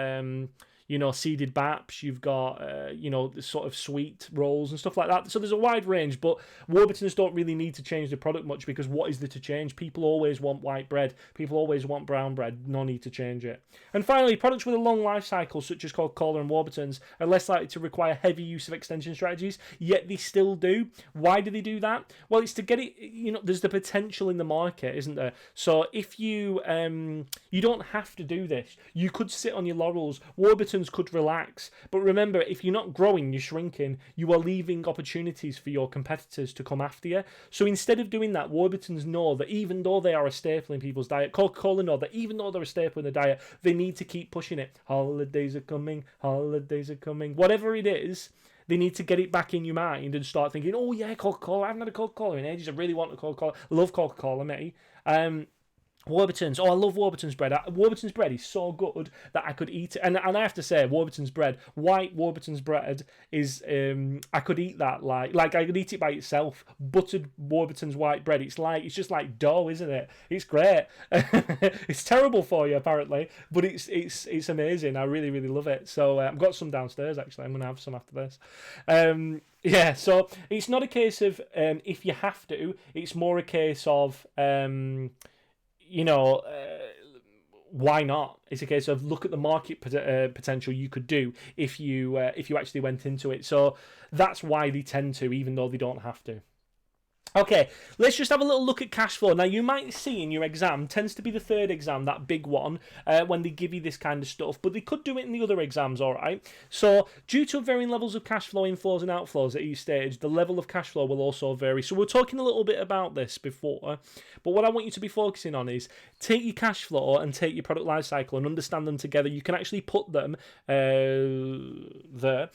seeded baps, you've got, the sort of sweet rolls and stuff like that. So there's a wide range, but Warburtons don't really need to change the product much, because what is there to change? People always want white bread. People always want brown bread. No need to change it. And finally, products with a long life cycle, such as Coca-Cola and Warburtons, are less likely to require heavy use of extension strategies, yet they still do. Why do they do that? Well, it's to get it, there's the potential in the market, isn't there? So if you don't have to do this. You could sit on your laurels. Warburtons could relax, but remember, if you're not growing, you're shrinking. You are leaving opportunities for your competitors to come after you. So instead of doing that, Warburtons know that even though they are a staple in people's diet, Coca-Cola know that even though they're a staple in the diet, they need to keep pushing it. Holidays are coming, whatever it is. They need to get it back in your mind and start thinking, oh yeah, Coca-Cola, I haven't had a Coca-Cola in ages, I really want a Coca-Cola, I love Coca-Cola, mate. Warburtons. I love Warburtons bread. Warburtons bread is so good that I could eat it. And I have to say, Warburtons bread, white Warburtons bread is, I could eat that like I could eat it by itself. Buttered Warburtons white bread. It's just like dough, isn't it? It's great. It's terrible for you, apparently, but it's amazing. I really, really love it. So I've got some downstairs, actually. I'm going to have some after this. Yeah, so it's not a case of if you have to. It's more a case of... why not? It's a case of look at the market potential you could do if you actually went into it. So that's why they tend to, even though they don't have to. Okay, let's just have a little look at cash flow. Now, you might see in your exam, tends to be the third exam, that big one, when they give you this kind of stuff, but they could do it in the other exams, all right? So, due to varying levels of cash flow inflows and outflows at each stage, the level of cash flow will also vary. So, we're talking a little bit about this before, but what I want you to be focusing on is take your cash flow and take your product life cycle and understand them together. You can actually put them there.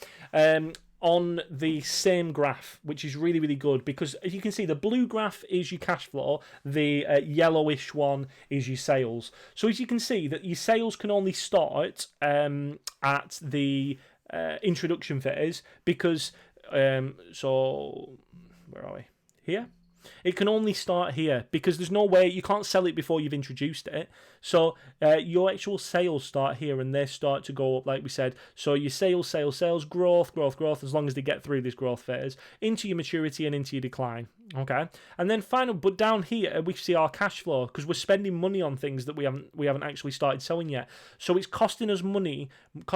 On the same graph, which is really, really good, because as you can see, the blue graph is your cash flow, the yellowish one is your sales. So as you can see, that your sales can only start at the introduction phase, because so where are we? Here? It can only start here, because there's no way, you can't sell it before you've introduced it. So your actual sales start here, and they start to go up, like we said. So your sales, growth, as long as they get through this growth phase, into your maturity and into your decline. Okay, and then final, but down here we see our cash flow, because we're spending money on things that we haven't actually started selling yet. So it's costing us money, and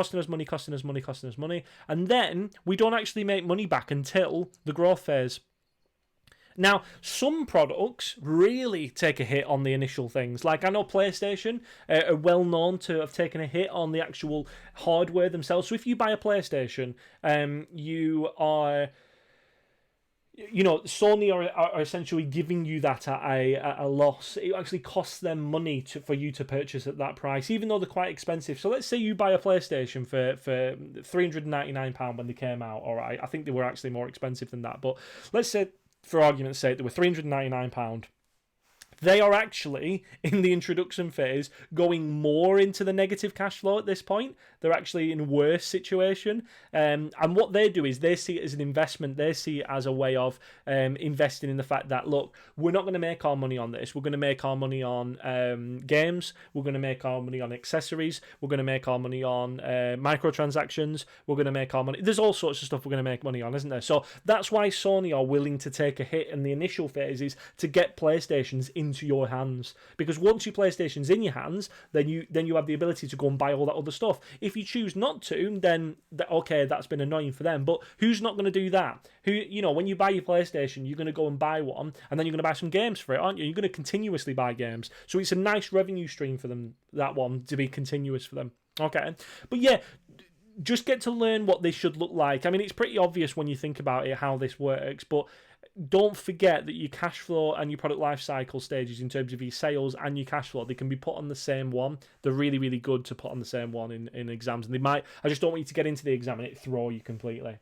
then we don't actually make money back until the growth phase. Now, some products really take a hit on the initial things. Like, I know PlayStation are well known to have taken a hit on the actual hardware themselves. So if you buy a PlayStation, you are... Sony are essentially giving you that at a loss. It actually costs them money for you to purchase at that price, even though they're quite expensive. So let's say you buy a PlayStation for £399 when they came out. All right, I think they were actually more expensive than that. But let's say, for argument's sake, they were £399. They are actually, in the introduction phase, going more into the negative cash flow at this point. They're actually in a worse situation. And what they do is they see it as an investment. They see it as a way of investing in the fact that, look, we're not going to make our money on this. We're going to make our money on games. We're going to make our money on accessories. We're going to make our money on microtransactions. We're going to make our money... There's all sorts of stuff we're going to make money on, isn't there? So that's why Sony are willing to take a hit in the initial phases to get PlayStations into your hands, because once your PlayStation's in your hands, then you have the ability to go and buy all that other stuff. If you choose not to, then okay, that's been annoying for them, but who's not going to do that? When you buy your PlayStation, you're going to go and buy one, and then you're going to buy some games for it, aren't you? You're going to continuously buy games, so it's a nice revenue stream for them, that one, to be continuous for them. Okay, but yeah, just get to learn what this should look like. I mean, it's pretty obvious when you think about it how this works, but don't forget that your cash flow and your product life cycle stages, in terms of your sales and your cash flow, they can be put on the same one. They're really, really good to put on the same one in exams, and I just don't want you to get into the exam and it throw you completely.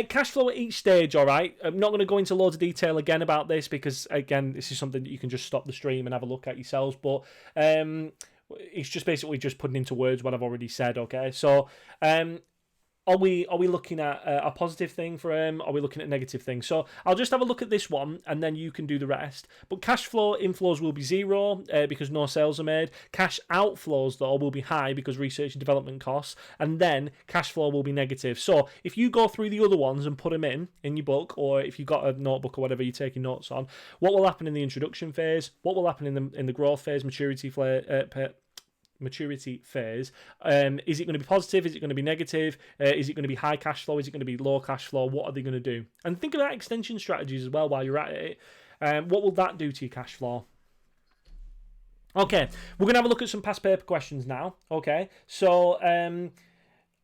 Cash flow at each stage, all right? I'm not going to go into loads of detail again about this, because, again, this is something that you can just stop the stream and have a look at yourselves, but it's just basically just putting into words what I've already said. Okay, so are we looking at a positive thing for him? Are we looking at a negative thing? So I'll just have a look at this one, and then you can do the rest. But cash flow inflows will be zero because no sales are made. Cash outflows, though, will be high because research and development costs. And then cash flow will be negative. So if you go through the other ones and put them in your book, or if you've got a notebook or whatever you're taking notes on, what will happen in the introduction phase? What will happen in the growth phase, maturity phase? Is it going to be positive? Is it going to be negative? Is it going to be high cash flow? Is it going to be low cash flow? What are they going to do? And think about extension strategies as well while you're at it. What will that do to your cash flow? Okay, we're going to have a look at some past paper questions now. Okay, so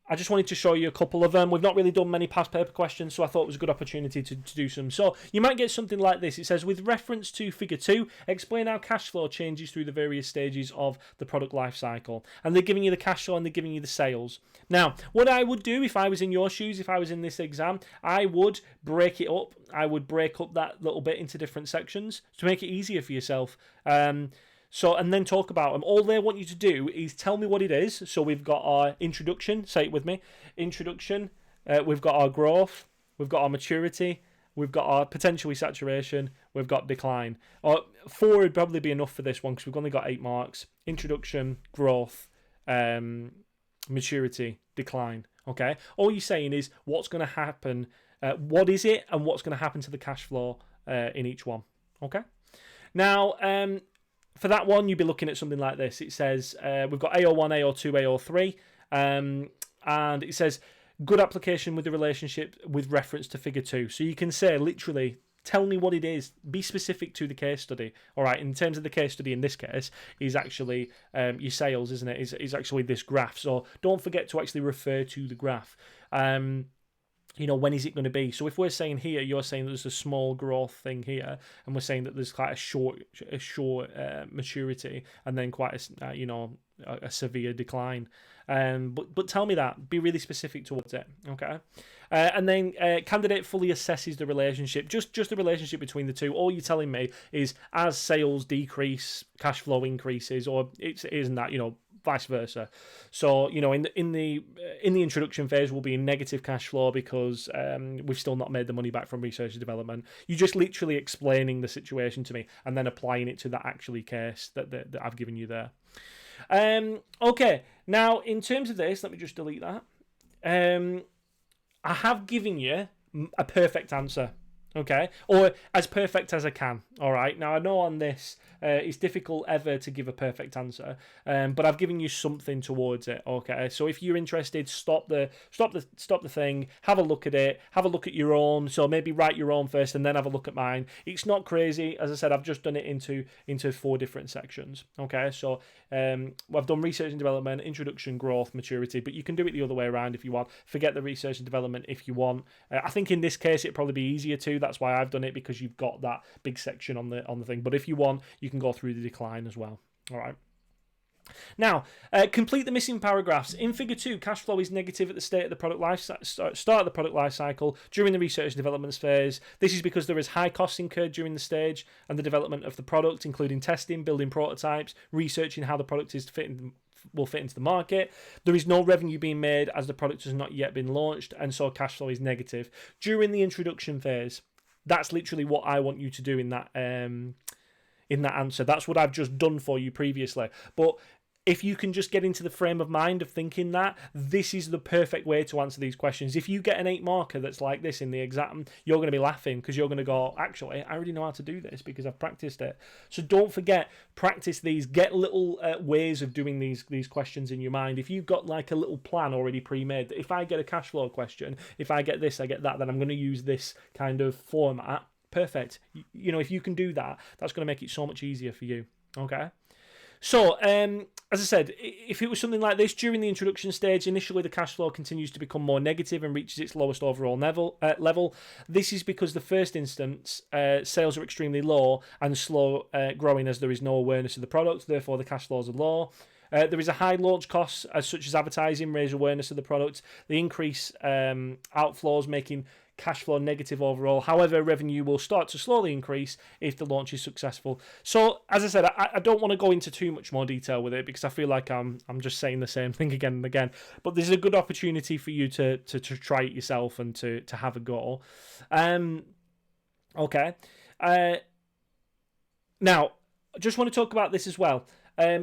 I just wanted to show you a couple of them. We've not really done many past paper questions, so I thought it was a good opportunity to do some. So you might get something like this. It says, with reference to figure 2, explain how cash flow changes through the various stages of the product life cycle. And they're giving you the cash flow and they're giving you the sales. Now, what I would do if I was in your shoes, if I was in this exam, I would break it up. I would break up that little bit into different sections to make it easier for yourself. And then talk about them. All they want you to do is tell me what it is. So we've got our introduction. Say it with me. Introduction. We've got our growth. We've got our maturity. We've got our potentially saturation. We've got decline. 4 would probably be enough for this one because we've only got 8 marks. Introduction, growth, maturity, decline. Okay. All you're saying is what's going to happen. What is it, and what's going to happen to the cash flow in each one. Okay. Now, for that one, you'd be looking at something like this. It says we've got AO1, AO2, AO3, and it says good application with the relationship with reference to figure 2. So you can say literally, tell me what it is. Be specific to the case study. All right. In terms of the case study, in this case, is actually your sales, isn't it? Is actually this graph. So don't forget to actually refer to the graph. When is it going to be? So if we're saying here, you're saying there's a small growth thing here, and we're saying that there's quite a short maturity, and then quite a severe decline. But tell me that. Be really specific towards it. Okay. And then candidate fully assesses the relationship. Just the relationship between the two. All you're telling me is as sales decrease, cash flow increases, or it isn't that vice versa. So in the introduction phase will be in negative cash flow because we've still not made the money back from research and development. You're just literally explaining the situation to me and then applying it to that actually case that I've given you there. Okay, now in terms of this, let me just delete that. I have given you a perfect answer. Okay, or as perfect as I can. All right. Now I know on this it's difficult ever to give a perfect answer, but I've given you something towards it. Okay, so if you're interested, stop the thing, have a look at it, have a look at your own. So maybe write your own first, and then have a look at mine. It's not crazy, as I said. I've just done it into 4 different sections. Okay, so I've done research and development, introduction, growth, maturity, but you can do it the other way around if you want. Forget the research and development if you want. I think in this case it'd probably be easier to. That's why I've done it, because you've got that big section on the thing. But if you want, you can go through the decline as well. All right. Now, complete the missing paragraphs. In figure 2, cash flow is negative at the start of the product life cycle during the research and development phase. This is because there is high costs incurred during the stage and the development of the product, including testing, building prototypes, researching how the product will fit into the market. There is no revenue being made as the product has not yet been launched, and so cash flow is negative during the introduction phase. That's literally what I want you to do in that answer. That's what I've just done for you previously. But if you can just get into the frame of mind of thinking that, this is the perfect way to answer these questions. If you get an 8 marker that's like this in the exam, you're going to be laughing because you're going to go, actually, I already know how to do this because I've practiced it. So don't forget, practice these. Get little ways of doing these questions in your mind. If you've got like a little plan already pre-made, that if I get a cash flow question, if I get this, I get that, then I'm going to use this kind of format. Perfect. If you can do that, that's going to make it so much easier for you. Okay? So, as I said, if it was something like this, during the introduction stage, initially the cash flow continues to become more negative and reaches its lowest overall level. This is because the first instance, sales are extremely low and slow growing as there is no awareness of the product, therefore the cash flows are low. There is a high launch cost, such as advertising, raise awareness of the product. The increase outflows, making cash flow negative overall. However, revenue will start to slowly increase if the launch is successful. So, as I said, I don't want to go into too much more detail with it because I feel like I'm just saying the same thing again and again. But this is a good opportunity for you to try it yourself and to have a go. Okay. Now, I just want to talk about this as well.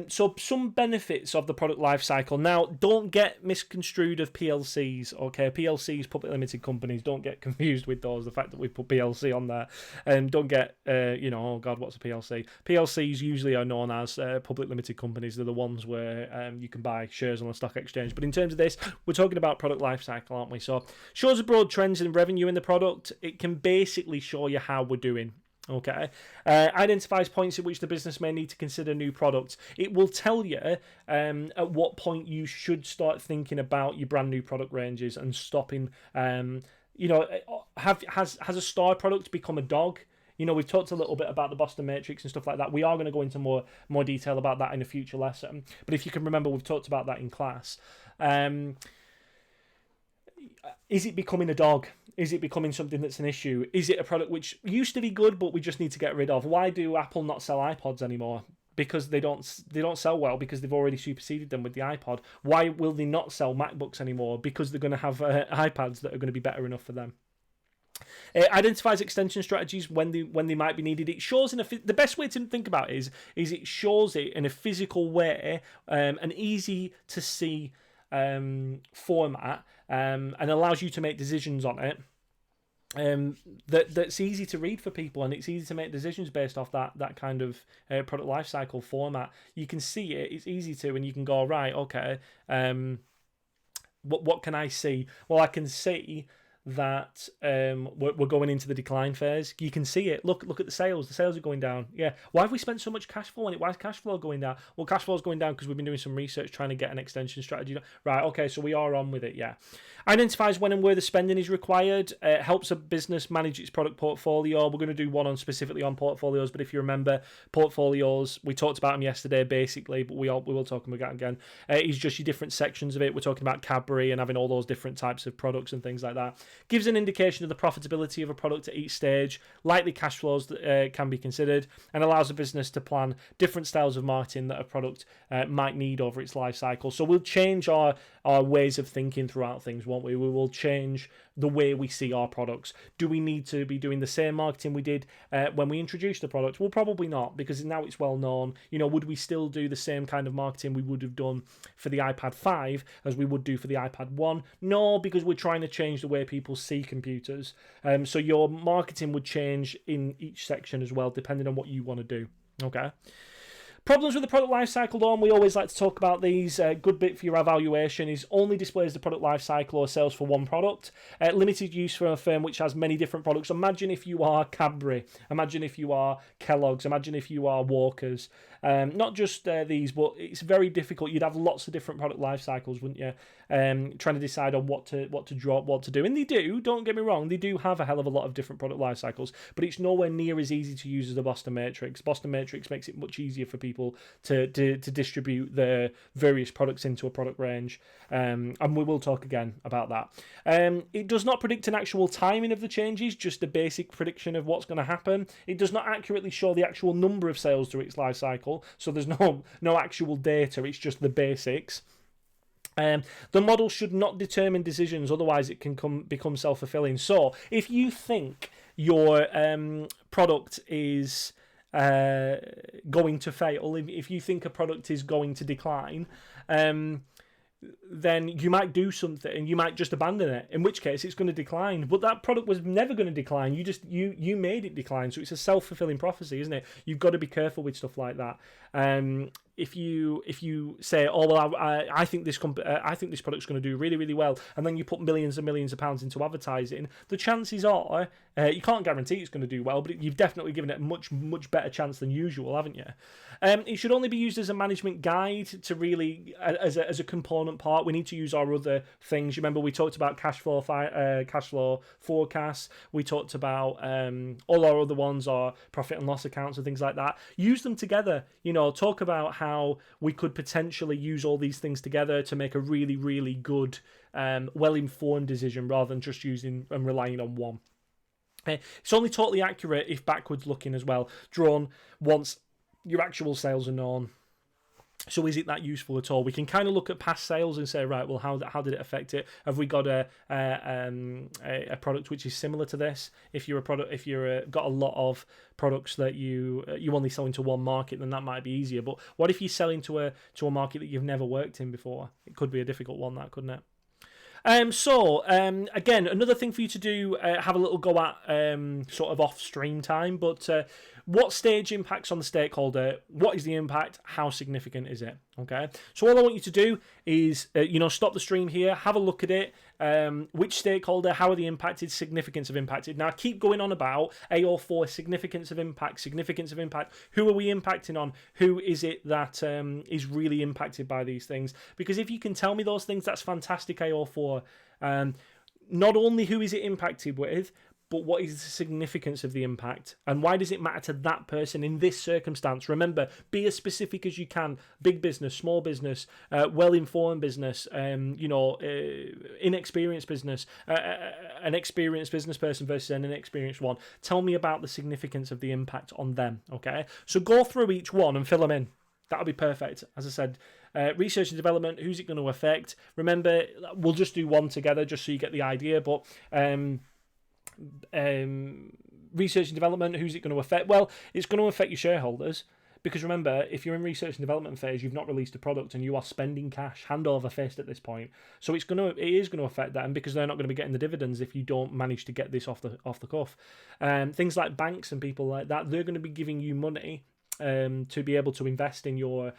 So some benefits of the product lifecycle. Now, don't get misconstrued of PLCs, okay? PLCs, public limited companies, don't get confused with those, the fact that we put PLC on there. And don't get, oh God, what's a PLC? PLCs usually are known as public limited companies. They're the ones where you can buy shares on the stock exchange. But in terms of this, we're talking about product lifecycle, aren't we? So, shows the broad trends in revenue in the product. It can basically show you how we're doing. Okay, identifies points at which the business may need to consider new products. It will tell you at what point you should start thinking about your brand new product ranges and stopping. Has a star product become a dog? We've talked a little bit about the Boston Matrix and stuff like that. We are going to go into more detail about that in a future lesson. But if you can remember, we've talked about that in class. Is it becoming a dog? Is it becoming something that's an issue? Is it a product which used to be good but we just need to get rid of? Why do Apple not sell iPods anymore? Because they don't sell well, because they've already superseded them with the iPod. Why will they not sell MacBooks anymore? Because they're going to have iPads that are going to be better enough for them. It identifies extension strategies when they might be needed. It shows the best way to think about it is it shows it in a physical way, an easy to see format, and allows you to make decisions on it. That's easy to read for people, and it's easy to make decisions based off that kind of product lifecycle format. You can see it; it's easy to, and you can go, right, okay. What can I see? Well, I can see that we're going into the decline phase. You can see it. Look at the sales. The sales are going down. Yeah. Why have we spent so much cash flow on it? Why is cash flow going down? Well, cash flow is going down because we've been doing some research trying to get an extension strategy. Right. Okay. So we are on with it. Yeah. Identifies when and where the spending is required. Helps a business manage its product portfolio. We're going to do one specifically on portfolios. But if you remember, portfolios, we talked about them yesterday basically, but we will talk about them again. It's just your different sections of it. We're talking about Cadbury and having all those different types of products and things like that. Gives an indication of the profitability of a product at each stage, likely cash flows that can be considered, and allows a business to plan different styles of marketing that a product might need over its life cycle. So we'll change our ways of thinking throughout things, won't we? We will change the way we see our products. Do we need to be doing the same marketing we did when we introduced the product? Well, probably not, because now it's well known. Would we still do the same kind of marketing we would have done for the iPad 5 as we would do for the iPad 1? No, because we're trying to change the way people see computers. So your marketing would change in each section as well, depending on what you want to do. Okay. Problems with the product lifecycle, though, and we always like to talk about these. Good bit for your evaluation is only displays the product lifecycle or sales for one product. Limited use for a firm which has many different products. Imagine if you are Cadbury. Imagine if you are Kellogg's. Imagine if you are Walker's. Not just these, but it's very difficult. You'd have lots of different product life cycles, wouldn't you? Trying to decide on what to drop, what to do. And they do, don't get me wrong, they do have a hell of a lot of different product life cycles, but it's nowhere near as easy to use as the Boston Matrix. Boston Matrix makes it much easier for people to distribute their various products into a product range. And we will talk again about that. It does not predict an actual timing of the changes, just a basic prediction of what's going to happen. It does not accurately show the actual number of sales through its life cycle, so there's no actual data, it's just the basics. The model should not determine decisions, otherwise it can become self-fulfilling. So if you think your product is going to fail, if you think a product is going to decline, then you might do something and you might just abandon it, in which case it's going to decline. But that product was never going to decline. You made it decline. So it's a self-fulfilling prophecy, isn't it? You've got to be careful with stuff like that. If you say, oh well, I think this product's going to do really, really well, and then you put millions and millions of pounds into advertising, the chances are you can't guarantee it's going to do well, but you've definitely given it a much, much better chance than usual, haven't you? It should only be used as a management guide, to really as a component part. We need to use our other things. You remember we talked about cash flow forecasts. We talked about all our other ones, our profit and loss accounts and things like that. Use them together. Talk about how we could potentially use all these things together to make a really, really good, well-informed decision rather than just using and relying on one. It's only totally accurate if backwards looking as well, drawn once your actual sales are known. So is it that useful at all? We can kind of look at past sales and say, right, well, how did it affect it? Have we got a product which is similar to this? If you're got a lot of products that you only sell into one market, then that might be easier. But what if you sell into a market that you've never worked in before? It could be a difficult one, that, couldn't it? Again, another thing for you to do, have a little go at sort of off-stream time, but what stage impacts on the stakeholder? What is the impact? How significant is it? Okay, so all I want you to do is, stop the stream here, have a look at it, which stakeholder, how are they impacted, significance of impacted. Now, I keep going on about AO4, significance of impact, who are we impacting on, who is it that is really impacted by these things, because if you can tell me those things, that's fantastic, AO4. Not only who is it impacted with, but what is the significance of the impact? And why does it matter to that person in this circumstance? Remember, be as specific as you can. Big business, small business, well-informed business, inexperienced business, an experienced business person versus an inexperienced one. Tell me about the significance of the impact on them, okay? So go through each one and fill them in. That'll be perfect. As I said, research and development, who's it going to affect? Remember, we'll just do one together just so you get the idea, but... research and development, who's it going to affect? Well, it's going to affect your shareholders, because remember, if you're in research and development phase, you've not released a product and you are spending cash hand over fist at this point, so it is going to affect them, because they're not going to be getting the dividends if you don't manage to get this off the cuff. Things like banks and people like that, they're going to be giving you money to be able to invest in your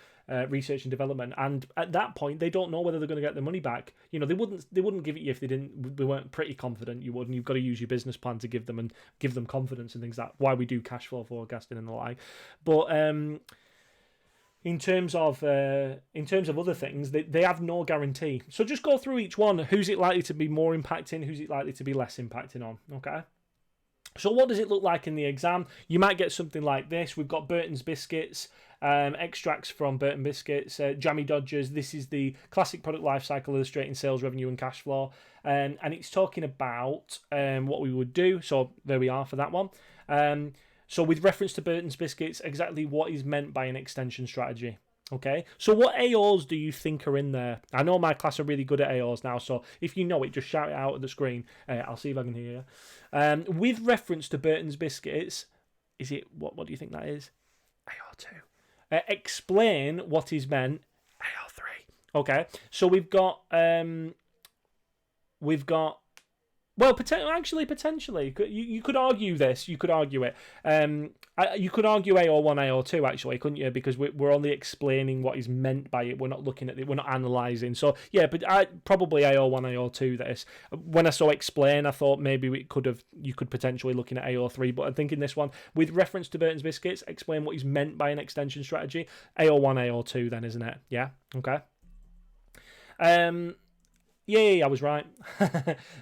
research and development, and at that point they don't know whether they're going to get their money back. They wouldn't give it you if they weren't pretty confident you would, and you've got to use your business plan to give them confidence and things. That why we do cash flow forecasting and the like. But in terms of other things, they have no guarantee. So just go through each one. Who's it likely to be more impacting? Who's it likely to be less impacting on? Okay. So what does it look like in the exam? You might get something like this. We've got Burton's Biscuits, extracts from Burton Biscuits, Jammy Dodgers. This is the classic product life cycle illustrating sales, revenue and cash flow. And it's talking about what we would do. So there we are for that one. So with reference to Burton's Biscuits, exactly what is meant by an extension strategy. Okay, so what AOs do you think are in there? I know my class are really good at AOs now, so if you know it, just shout it out at the screen. I'll see if I can hear you. With reference to Burton's Biscuits, is it, what do you think that is? AO2. Explain what is meant. AO3. Okay, so we've got well, potentially. You could argue this. You could argue it. You could argue AO1, AO2, actually, couldn't you? Because we're only explaining what is meant by it. We're not looking at it. We're not analysing. So, yeah, but probably AO1, AO2, this. When I saw explain, I thought maybe you could potentially looking at AO3, but I'm thinking this one, with reference to Burton's Biscuits, explain what is meant by an extension strategy. AO1, AO2 then, isn't it? Yeah? Okay. Yeah, I was right.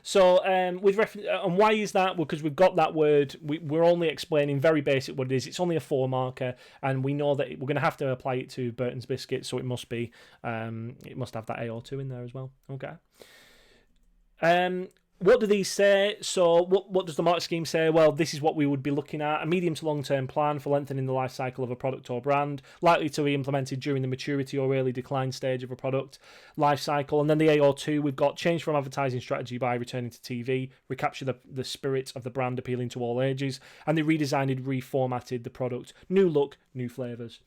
So, with reference, and why is that? Well, because we've got that word. We're only explaining very basic what it is. It's only a 4 marker, and we know that we're going to have to apply it to Burton's Biscuits, so it must be, it must have that AO2 in there as well. Okay. What do these say? So what does the market scheme say? Well, this is what we would be looking at. A medium to long-term plan for lengthening the life cycle of a product or brand, likely to be implemented during the maturity or early decline stage of a product life cycle. And then the AO2, we've got change from advertising strategy by returning to TV, recapture the spirit of the brand appealing to all ages, and they redesigned, reformatted the product. New look, new flavours.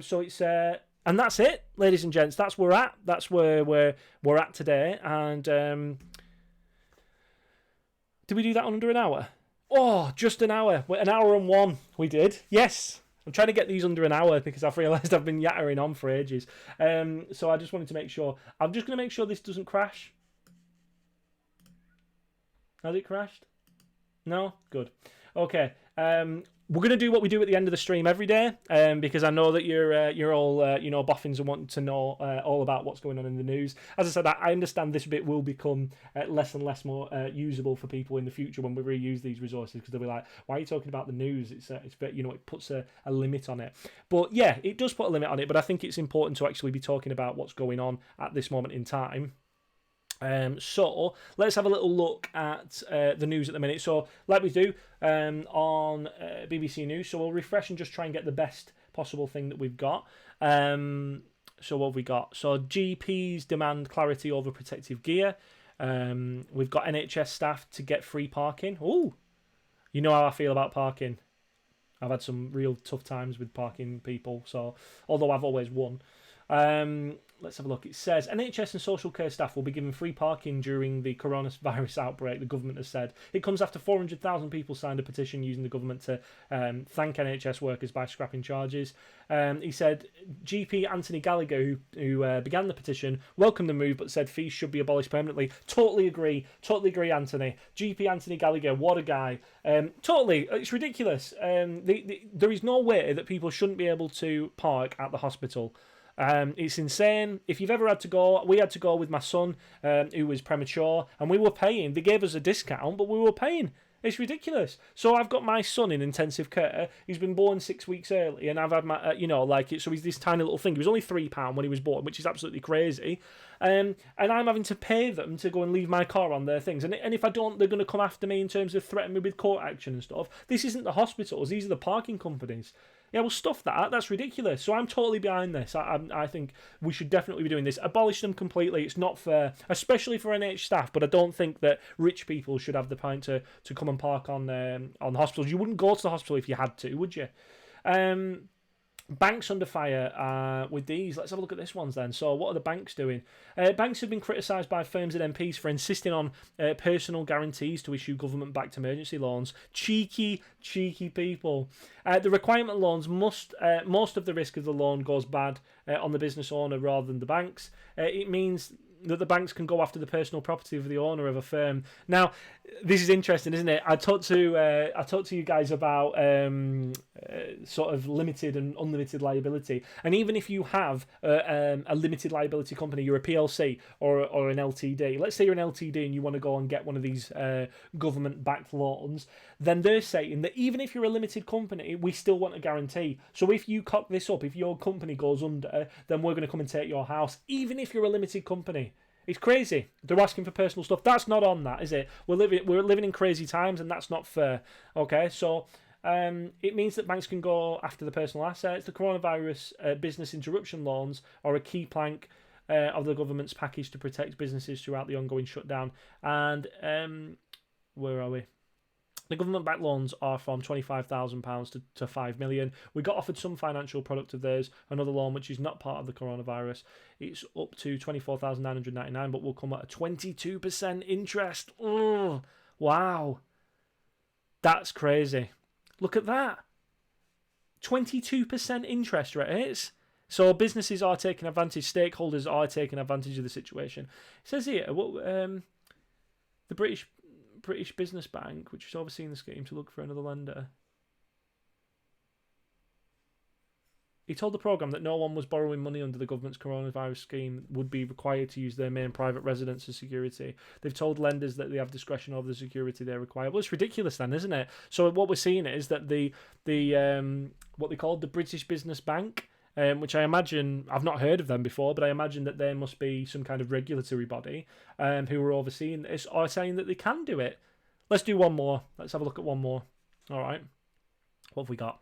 So it's... and that's it, ladies and gents. That's where we're at. That's where we're at today. And... did we do that under an hour? Oh, just an hour. An hour and 1 we did. Yes. I'm trying to get these under an hour because I've realised I've been yattering on for ages. So I just wanted to make sure. I'm just going to make sure this doesn't crash. Has it crashed? No? Good. Okay. we're going to do what we do at the end of the stream every day, because I know that you're all boffins and wanting to know all about what's going on in the news. As I said, I understand this bit will become less and less more usable for people in the future when we reuse these resources, because they'll be like, "Why are you talking about the news?" It's it puts a limit on it. But yeah, it does put a limit on it. But I think it's important to actually be talking about what's going on at this moment in time. So let's have a little look at the news at the minute. So like we do on BBC News, so we'll refresh and just try and get the best possible thing that we've got. So what have we got? So GPs demand clarity over protective gear. We've got NHS staff to get free parking. Ooh, you know how I feel about parking. I've had some real tough times with parking people. So although I've always won. Let's have a look. It says NHS and social care staff will be given free parking during the coronavirus outbreak, the government has said. It comes after 400,000 people signed a petition using the government to thank NHS workers by scrapping charges. He said GP Anthony Gallagher, who began the petition, welcomed the move but said fees should be abolished permanently. Totally agree, Anthony. GP Anthony Gallagher, what a guy. Totally, it's ridiculous. There is no way that people shouldn't be able to park at the hospital. It's insane. If you've ever had to go, we had to go with my son, who was premature, and we were paying. They gave us a discount, but we were paying. It's ridiculous. So I've got my son in intensive care. He's been born 6 weeks early, and I've had my, so he's this tiny little thing. He was only £3 when he was born, which is absolutely crazy. And I'm having to pay them to go and leave my car on their things. And if I don't, they're going to come after me in terms of threatening me with court action and stuff. This isn't the hospitals. These are the parking companies. Yeah, well, stuff that. That's ridiculous. So I'm totally behind this. I think we should definitely be doing this. Abolish them completely. It's not fair, especially for NH staff. But I don't think that rich people should have the point to come and park on hospitals. You wouldn't go to the hospital if you had to, would you? Banks under fire with these. Let's have a look at this ones then. So what are the banks doing? Banks have been criticised by firms and MPs for insisting on personal guarantees to issue government-backed emergency loans. Cheeky people. The requirement loans most of the risk of the loan goes bad on the business owner rather than the banks. It means that the banks can go after the personal property of the owner of a firm. Now, this is interesting, isn't it? I talked to you guys about sort of limited and unlimited liability, and even if you have a limited liability company, you're a PLC or an LTD. Let's say you're an LTD and you want to go and get one of these government-backed loans, then they're saying that even if you're a limited company, we still want a guarantee. So if you cock this up, if your company goes under, then we're going to come and take your house, even if you're a limited company. It's crazy. They're asking for personal stuff. That's not on that, is it? We're living in crazy times, and that's not fair. Okay, so it means that banks can go after the personal assets. The coronavirus business interruption loans are a key plank of the government's package to protect businesses throughout the ongoing shutdown. And where are we? The government-backed loans are from £25,000 to £5 million. We got offered some financial product of theirs, another loan which is not part of the coronavirus. It's up to £24,999, but will come at a 22% interest. Oh, wow. That's crazy. Look at that. 22% interest rates. So businesses are taking advantage, stakeholders are taking advantage of the situation. It says here, the British Business Bank, which is overseeing the scheme to look for another lender. He told the programme that no one was borrowing money under the government's coronavirus scheme would be required to use their main private residence as security. They've told lenders that they have discretion over the security they require. Well, it's ridiculous then, isn't it? So what we're seeing is that the what they called the British Business Bank, which I imagine, I've not heard of them before, but I imagine that there must be some kind of regulatory body who are overseeing this, are saying that they can do it. Let's do one more. Let's have a look at one more. All right. What have we got?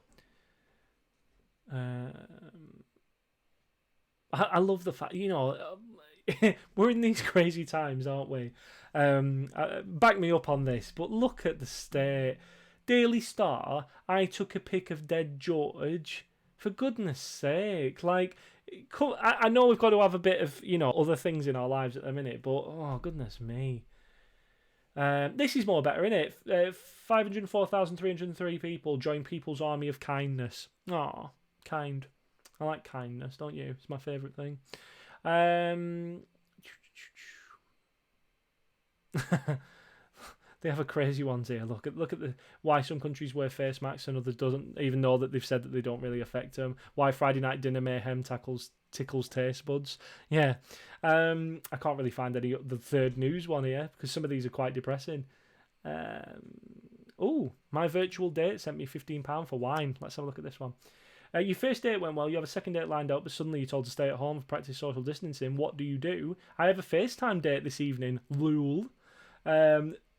I love the fact, we're in these crazy times, aren't we? Back me up on this, but look at the state. Daily Star, I took a pic of dead George. For goodness sake, I know we've got to have a bit of, other things in our lives at the minute, but, oh, goodness me. This is more better, isn't it? 504,303 people join People's Army of Kindness. Aw, kind. I like kindness, don't you? It's my favourite thing. They have a crazy ones here. Look at the why some countries wear face masks and others doesn't, even though that they've said that they don't really affect them. Why Friday night dinner mayhem tickles taste buds. Yeah, I can't really find any the third news one here because some of these are quite depressing. My virtual date sent me £15 for wine. Let's have a look at this one. Your first date went well. You have a second date lined up, but suddenly you're told to stay at home for practice social distancing. What do? I have a FaceTime date this evening. Lul.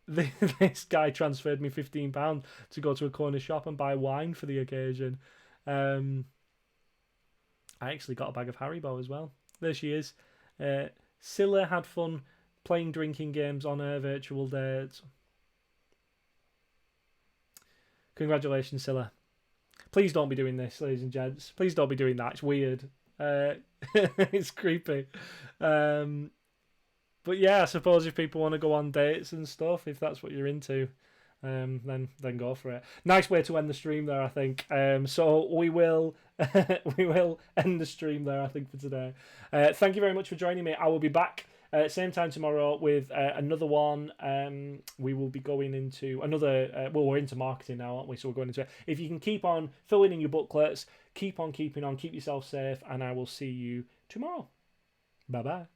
This guy transferred me £15 to go to a corner shop and buy wine for the occasion. I actually got a bag of Haribo as well. There she is. Scylla had fun playing drinking games on her virtual date. Congratulations, Scylla. Please don't be doing this, ladies and gents. Please don't be doing that. It's weird. It's creepy. But yeah, I suppose if people want to go on dates and stuff, if that's what you're into, then go for it. Nice way to end the stream there, I think. So we will end the stream there, I think, for today. Thank you very much for joining me. I will be back same time tomorrow with another one. We will be going into another. We're into marketing now, aren't we? So we're going into it. If you can keep on filling in your booklets, keep on keeping on, keep yourself safe, and I will see you tomorrow. Bye bye.